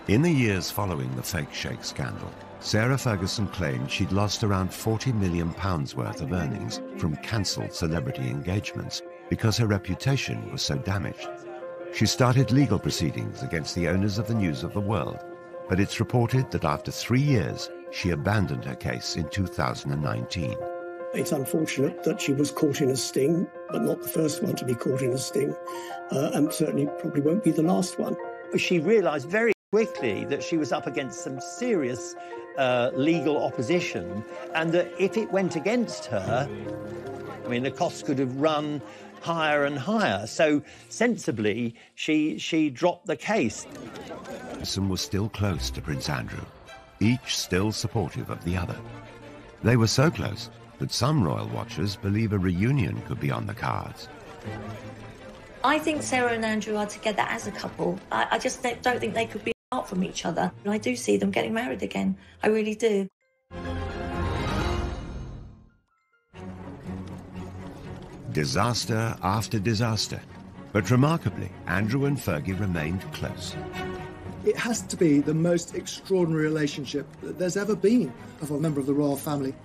In the years following the fake sheikh scandal, Sarah Ferguson claimed she'd lost around £40 million worth of earnings from cancelled celebrity engagements because her reputation was so damaged. She started legal proceedings against the owners of the News of the World, but it's reported that after 3 years, she abandoned her case in 2019. It's unfortunate that she was caught in a sting, but not the first one to be caught in a sting, and certainly probably won't be the last one. She realised very quickly that she was up against some serious legal opposition, and that if it went against her, the costs could have run higher and higher. So sensibly, she dropped the case. Ferguson was still close to Prince Andrew, each still supportive of the other. They were so close that some royal watchers believe a reunion could be on the cards. I think Sarah and Andrew are together as a couple. I just don't think they could be apart from each other. And I do see them getting married again. I really do. Disaster after disaster. But remarkably, Andrew and Fergie remained close. It has to be the most extraordinary relationship that there's ever been of a member of the royal family.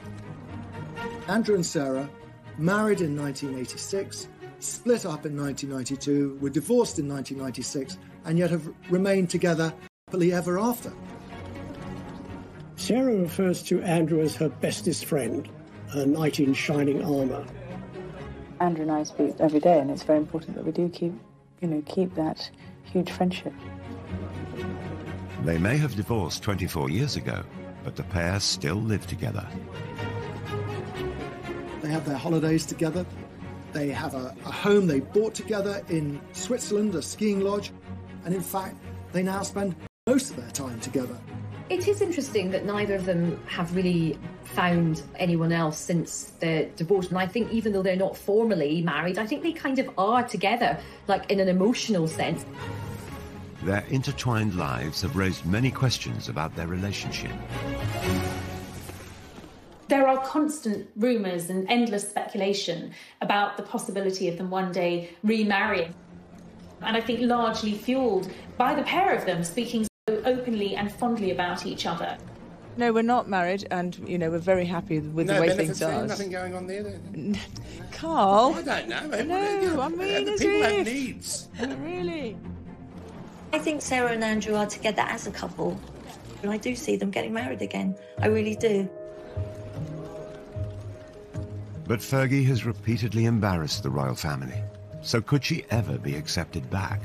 Andrew and Sarah married in 1986, split up in 1992, were divorced in 1996, and yet have remained together happily ever after. Sarah refers to Andrew as her bestest friend, her knight in shining armour. Andrew and I speak every day, and it's very important that we do keep that huge friendship. They may have divorced 24 years ago, but the pair still live together. They have their holidays together. They have a home they bought together in Switzerland, a skiing lodge. And in fact, they now spend most of their time together. It is interesting that neither of them have really found anyone else since their divorce. And I think even though they're not formally married, I think they kind of are together, like in an emotional sense. Their intertwined lives have raised many questions about their relationship. There are constant rumours and endless speculation about the possibility of them one day remarrying. And I think largely fuelled by the pair of them speaking so openly and fondly about each other. No, we're not married, and, you know, we're very happy with the way things are. Nothing going on there? Carl? I don't know. No, I mean, as people have if. needs. Really? I think Sarah and Andrew are together as a couple. And I do see them getting married again. I really do. But Fergie has repeatedly embarrassed the royal family. So could she ever be accepted back?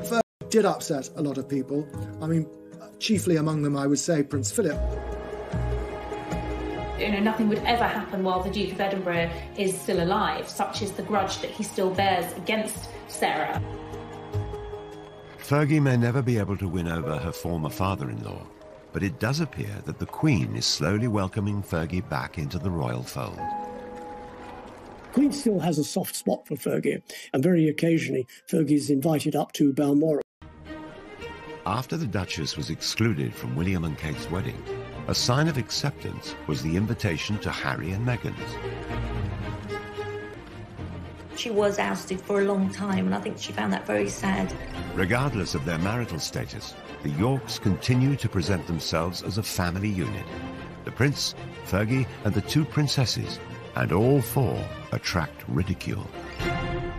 Fergie did upset a lot of people. I mean, chiefly among them, I would say, Prince Philip. You know, nothing would ever happen while the Duke of Edinburgh is still alive. Such is the grudge that he still bears against Sarah. Fergie may never be able to win over her former father-in-law, but it does appear that the Queen is slowly welcoming Fergie back into the royal fold. Queen still has a soft spot for Fergie, and very occasionally Fergie's invited up to Balmoral. After the Duchess was excluded from William and Kate's wedding, a sign of acceptance was the invitation to Harry and Meghan's. She was ousted for a long time, and I think she found that very sad. Regardless of their marital status, the Yorks continue to present themselves as a family unit. The Prince, Fergie, and the two princesses, and all four attract ridicule.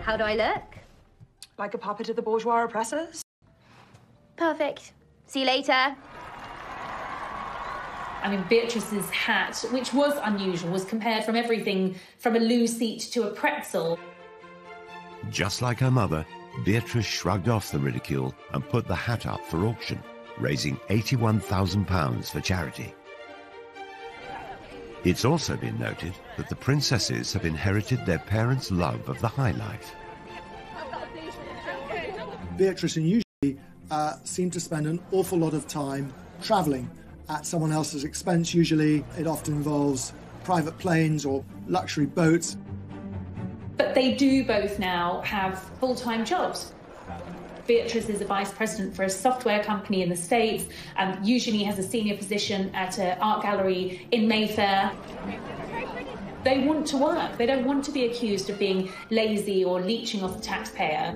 How do I look? Like a puppet of the bourgeois oppressors? Perfect. See you later. I mean, Beatrice's hat, which was unusual, was compared from everything from a loo seat to a pretzel. Just like her mother, Beatrice shrugged off the ridicule and put the hat up for auction, raising £81,000 for charity. It's also been noted that the princesses have inherited their parents' love of the high life. Beatrice and usually seem to spend an awful lot of time travelling at someone else's expense. Usually it often involves private planes or luxury boats. But they do both now have full-time jobs. Beatrice is a vice president for a software company in the States and usually has a senior position at an art gallery in Mayfair. They want to work. They don't want to be accused of being lazy or leeching off the taxpayer.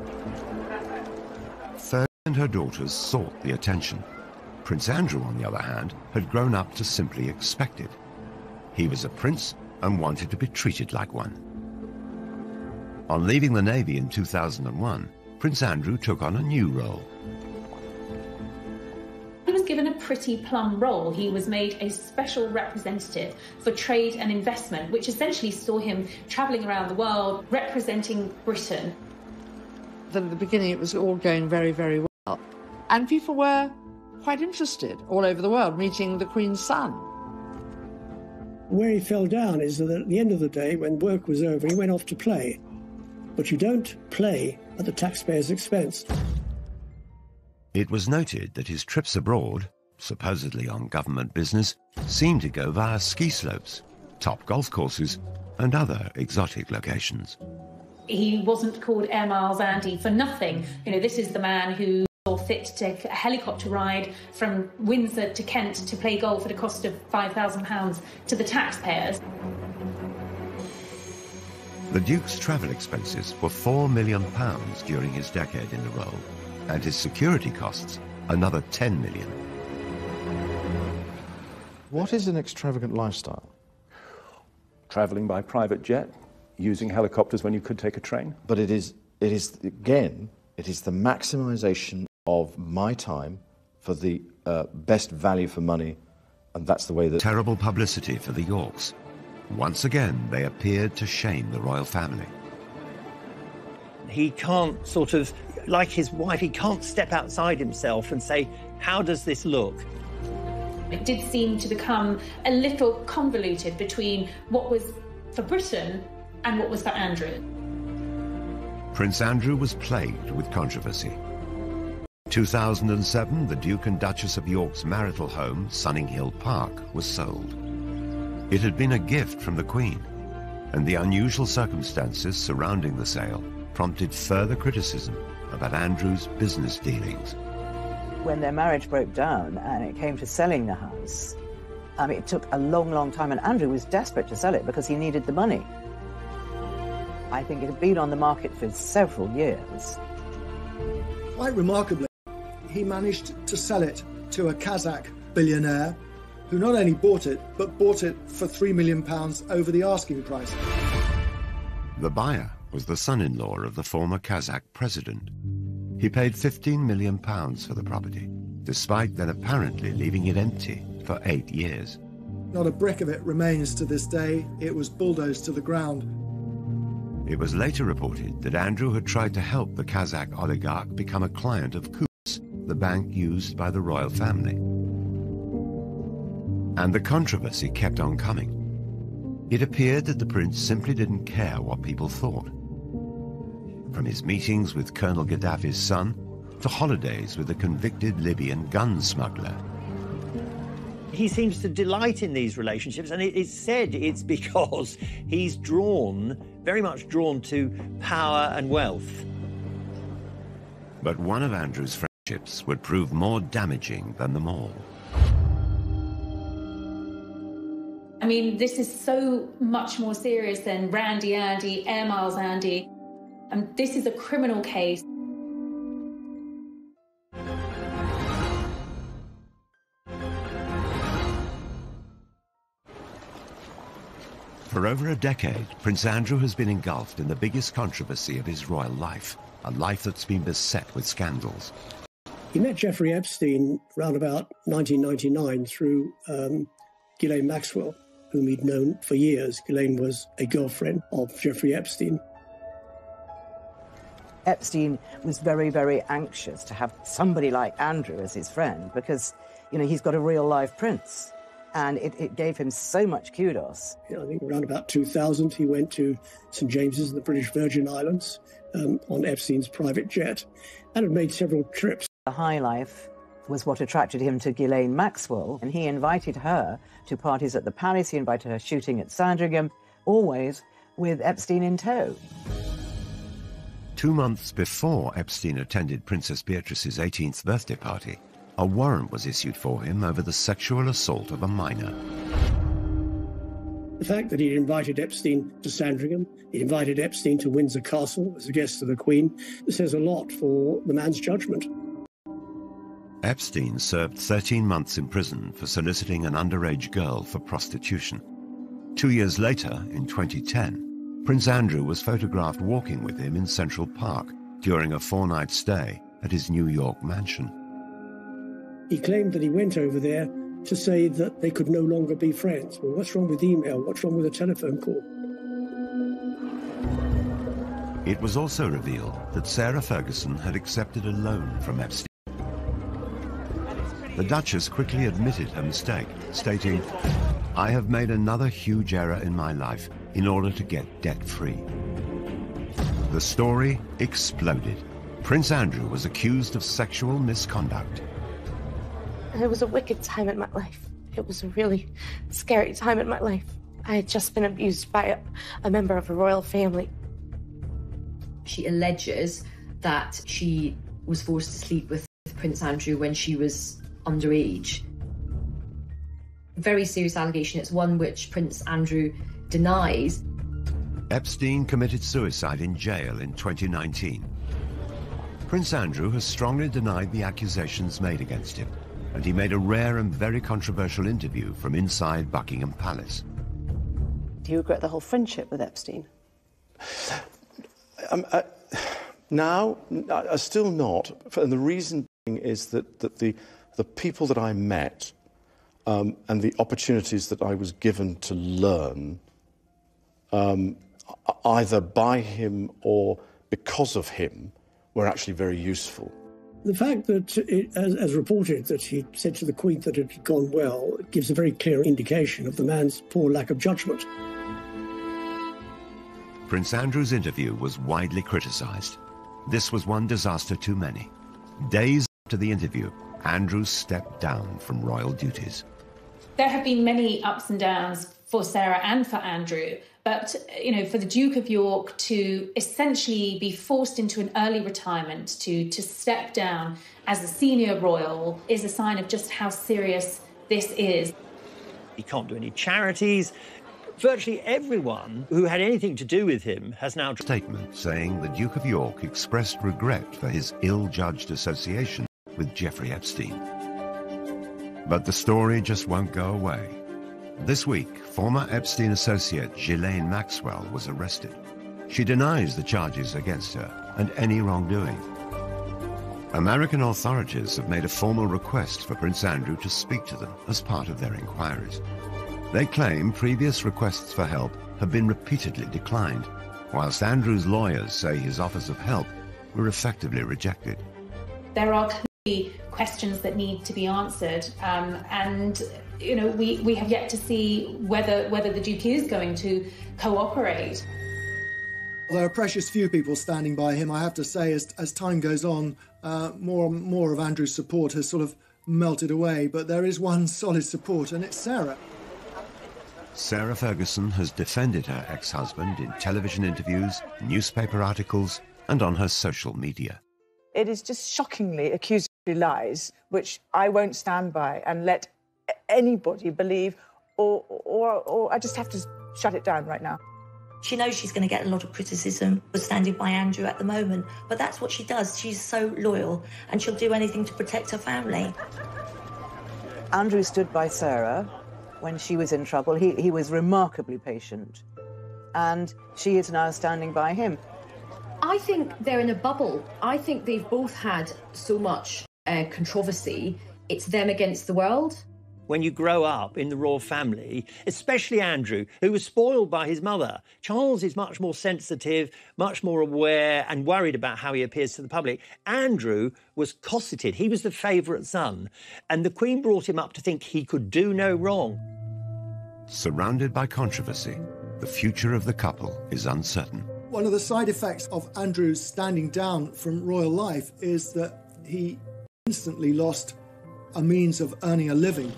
Fergie and her daughters sought the attention. Prince Andrew, on the other hand, had grown up to simply expect it. He was a prince and wanted to be treated like one. On leaving the Navy in 2001, Prince Andrew took on a new role. He was given a pretty plum role. He was made a special representative for trade and investment, which essentially saw him travelling around the world representing Britain. At the beginning, it was all going very, very well. And people were quite interested all over the world, meeting the Queen's son. Where he fell down is that at the end of the day, when work was over, he went off to play. But you don't play at the taxpayer's expense. It was noted that his trips abroad, supposedly on government business, seemed to go via ski slopes, top golf courses, and other exotic locations. He wasn't called Air Miles Andy for nothing. You know, this is the man who saw fit to take a helicopter ride from Windsor to Kent to play golf at a cost of £5,000 to the taxpayers. The Duke's travel expenses were £4 million during his decade in the role, and his security costs another $10 million. What is an extravagant lifestyle? Travelling by private jet, using helicopters when you could take a train. But it is again, it is the maximisation of my time for the best value for money, and that's the way that... Terrible publicity for the Yorks. Once again, they appeared to shame the royal family. He can't sort of, like his wife, he can't step outside himself and say, how does this look? It did seem to become a little convoluted between what was for Britain and what was for Andrew. Prince Andrew was plagued with controversy. 2007, the Duke and Duchess of York's marital home, Sunninghill Park, was sold. It had been a gift from the Queen, and the unusual circumstances surrounding the sale prompted further criticism about Andrew's business dealings. When their marriage broke down and it came to selling the house, it took a long, long time, and Andrew was desperate to sell it because he needed the money. I think it had been on the market for several years. Quite remarkably, he managed to sell it to a Kazakh billionaire who not only bought it, but bought it for £3 million over the asking price. The buyer was the son-in-law of the former Kazakh president. He paid £15 million for the property, despite then apparently leaving it empty for 8 years. Not a brick of it remains to this day. It was bulldozed to the ground. It was later reported that Andrew had tried to help the Kazakh oligarch become a client of Coutts, the bank used by the royal family. And the controversy kept on coming. It appeared that the prince simply didn't care what people thought. From his meetings with Colonel Gaddafi's son to holidays with a convicted Libyan gun smuggler. He seems to delight in these relationships, and it's said it's because he's very much drawn to power and wealth. But one of Andrew's friendships would prove more damaging than them all. I mean, this is so much more serious than Randy Andy, Air Miles Andy. And this is a criminal case. For over a decade, Prince Andrew has been engulfed in the biggest controversy of his royal life, a life that's been beset with scandals. He met Jeffrey Epstein around about 1999 through Ghislaine Maxwell, whom he'd known for years. Ghislaine was a girlfriend of Jeffrey Epstein. Epstein was very, very anxious to have somebody like Andrew as his friend because, you know, he's got a real-life prince. And it gave him so much kudos. I think around about 2000, he went to St. James's in the British Virgin Islands on Epstein's private jet and had made several trips. The high life was what attracted him to Ghislaine Maxwell, and he invited her to parties at the Palace. He invited her shooting at Sandringham, always with Epstein in tow. 2 months before Epstein attended Princess Beatrice's 18th birthday party, a warrant was issued for him over the sexual assault of a minor. The fact that he'd invited Epstein to Sandringham, he invited Epstein to Windsor Castle as a guest of the Queen, says a lot for the man's judgment. Epstein served 13 months in prison for soliciting an underage girl for prostitution. 2 years later, in 2010, Prince Andrew was photographed walking with him in Central Park during a 4-night stay at his New York mansion. He claimed that he went over there to say that they could no longer be friends. Well, what's wrong with email? What's wrong with a telephone call? It was also revealed that Sarah Ferguson had accepted a loan from Epstein. The Duchess quickly admitted her mistake, stating, "I have made another huge error in my life in order to get debt-free." The story exploded. Prince Andrew was accused of sexual misconduct. It was a wicked time in my life. It was a really scary time in my life. I had just been abused by a member of a royal family. She alleges that she was forced to sleep with Prince Andrew when she was underage. Very serious allegation. It's one which Prince Andrew denies. Epstein committed suicide in jail in 2019. Prince Andrew has strongly denied the accusations made against him, and he made a rare and very controversial interview from inside Buckingham Palace. Do you regret the whole friendship with Epstein? Now, still not. And the reason being is that the people that I met and the opportunities that I was given to learn, either by him or because of him, were actually very useful. The fact that, as reported, that he said to the Queen that it had gone well gives a very clear indication of the man's poor lack of judgment. Prince Andrew's interview was widely criticised. This was one disaster too many. Days to the interview, Andrew stepped down from royal duties. There have been many ups and downs for Sarah and for Andrew, but, you know, for the Duke of York to essentially be forced into an early retirement, to step down as a senior royal, is a sign of just how serious this is. He can't do any charities. Virtually everyone who had anything to do with him has now... Statement saying the Duke of York expressed regret for his ill-judged association with Jeffrey Epstein. But the story just won't go away. This week, former Epstein associate Ghislaine Maxwell was arrested. She denies the charges against her and any wrongdoing. American authorities have made a formal request for Prince Andrew to speak to them as part of their inquiries. They claim previous requests for help have been repeatedly declined, whilst Andrew's lawyers say his offers of help were effectively rejected. There are clearly questions that need to be answered, and you know, we have yet to see whether the Duke is going to cooperate. There are precious few people standing by him, I have to say. As time goes on, more and more of Andrew's support has sort of melted away, but there is one solid support, and it's Sarah. Sarah Ferguson has defended her ex-husband in television interviews, newspaper articles, and on her social media. It is just shockingly accusatory lies, which I won't stand by and let anybody believe, or I just have to shut it down right now. She knows she's going to get a lot of criticism for standing by Andrew at the moment, but that's what she does. She's so loyal, and she'll do anything to protect her family. Andrew stood by Sarah when she was in trouble. He was remarkably patient, and she is now standing by him. I think they're in a bubble. I think they've both had so much controversy. It's them against the world. When you grow up in the royal family, especially Andrew, who was spoiled by his mother, Charles is much more sensitive, much more aware and worried about how he appears to the public. Andrew was cosseted. He was the favourite son, and the Queen brought him up to think he could do no wrong. Surrounded by controversy, the future of the couple is uncertain. One of the side effects of Andrew's standing down from royal life is that he instantly lost a means of earning a living.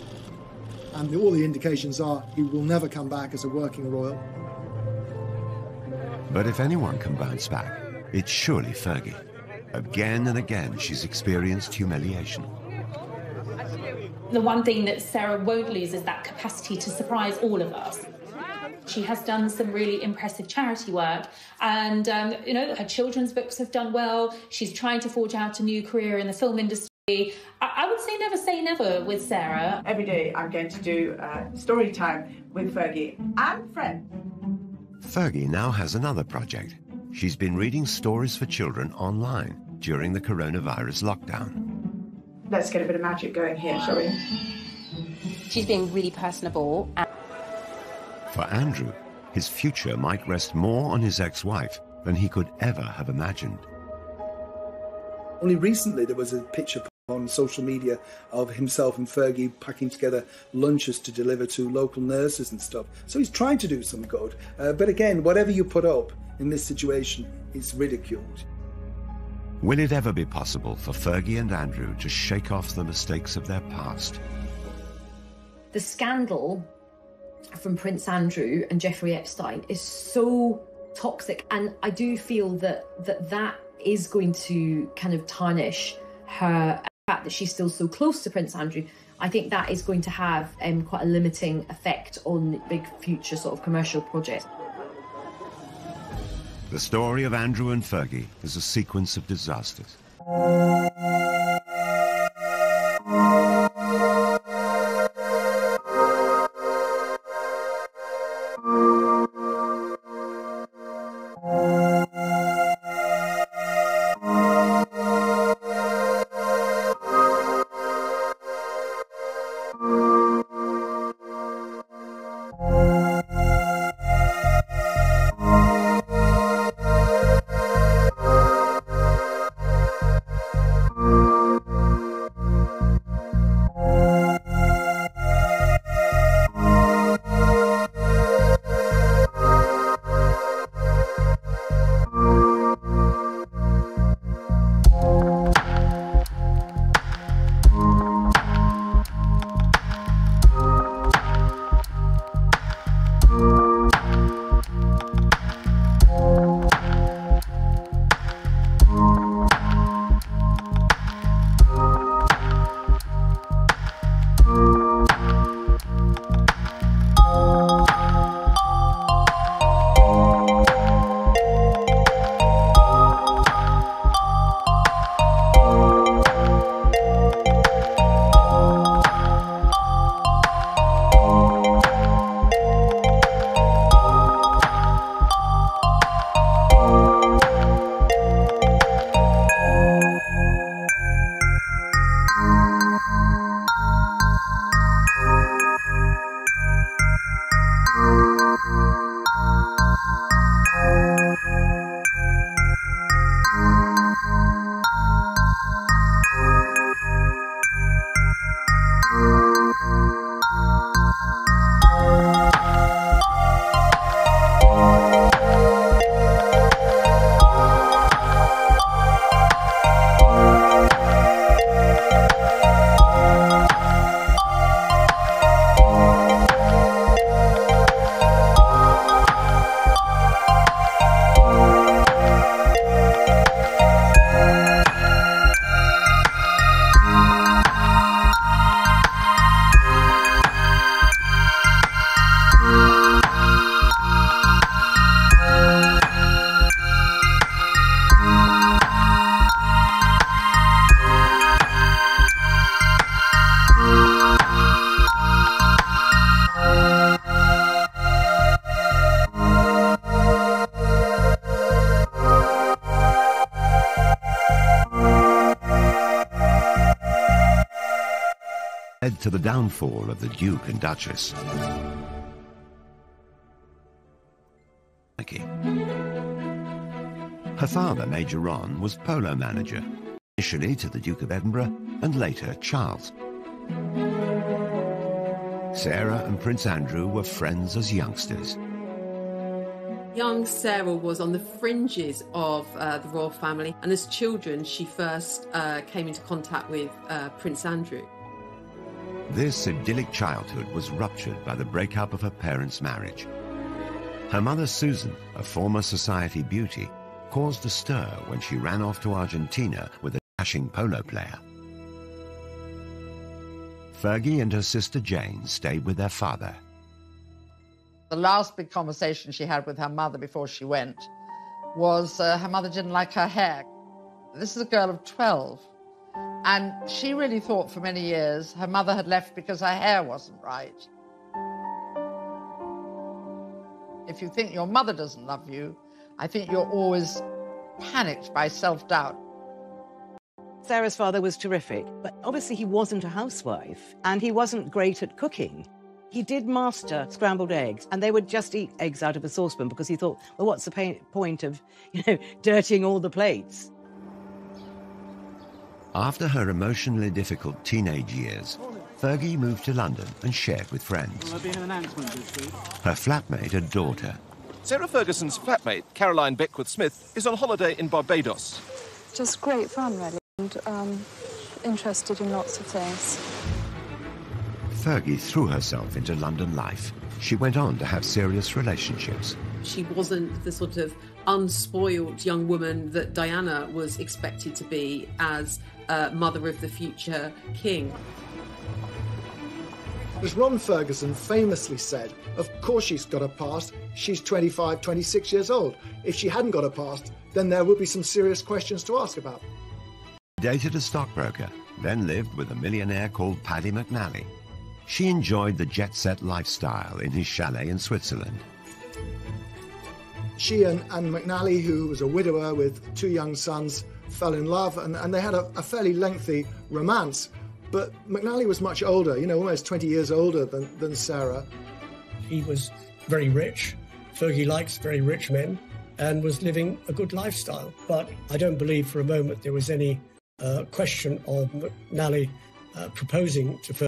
And all the indications are he will never come back as a working royal. But if anyone can bounce back, it's surely Fergie. Again and again, she's experienced humiliation. The one thing that Sarah won't lose is that capacity to surprise all of us. She has done some really impressive charity work, and you know, her children's books have done well. She's trying to forge out a new career in the film industry. I would say never with Sarah. Every day I'm going to do story time with Fergie and friend. Fergie now has another project. She's been reading stories for children online during the coronavirus lockdown. Let's get a bit of magic going here, shall we? She's being really personable. For Andrew, his future might rest more on his ex-wife than he could ever have imagined. Only recently there was a picture on social media of himself and Fergie packing together lunches to deliver to local nurses and stuff. So he's trying to do some good. But again, whatever you put up in this situation is ridiculed. Will it ever be possible for Fergie and Andrew to shake off the mistakes of their past? The scandal from Prince Andrew and Jeffrey Epstein is so toxic, and I do feel that is going to kind of tarnish her. The fact that she's still so close to Prince Andrew, I think that is going to have quite a limiting effect on big future sort of commercial projects. The story of Andrew and Fergie is a sequence of disasters. led to the downfall of the Duke and Duchess. Her father, Major Ron, was polo manager, initially to the Duke of Edinburgh and later Charles. Sarah and Prince Andrew were friends as youngsters. Young Sarah was on the fringes of the royal family, and as children she first came into contact with Prince Andrew. This idyllic childhood was ruptured by the breakup of her parents' marriage. Her mother, Susan, a former society beauty, caused a stir when she ran off to Argentina with a dashing polo player. Fergie and her sister Jane stayed with their father. The last big conversation she had with her mother before she went was her mother didn't like her hair. This is a girl of 12. And she really thought for many years her mother had left because her hair wasn't right. If you think your mother doesn't love you, I think you're always panicked by self-doubt. Sarah's father was terrific, but obviously he wasn't a housewife, and he wasn't great at cooking. He did master scrambled eggs, and they would just eat eggs out of a saucepan because he thought, well, what's the point of, dirtying all the plates? After her emotionally difficult teenage years, Fergie moved to London and shared with friends. There'll be an announcement this week. Her flatmate and daughter. Sarah Ferguson's flatmate, Caroline Beckwith-Smith, is on holiday in Barbados. Just great fun, really, and interested in lots of things. Fergie threw herself into London life. She went on to have serious relationships. She wasn't the sort of unspoiled young woman that Diana was expected to be as mother of the future king. As Ron Ferguson famously said, of course she's got a past. She's 25, 26 years old. If she hadn't got a past, then there would be some serious questions to ask about. Dated a stockbroker, then lived with a millionaire called Paddy McNally. She enjoyed the jet-set lifestyle in his chalet in Switzerland. She and McNally, who was a widower with 2 young sons, fell in love, and they had a fairly lengthy romance. But McNally was much older, almost 20 years older than Sarah. He was very rich. Fergie likes very rich men and was living a good lifestyle. But I don't believe for a moment there was any question of McNally proposing to Fergie.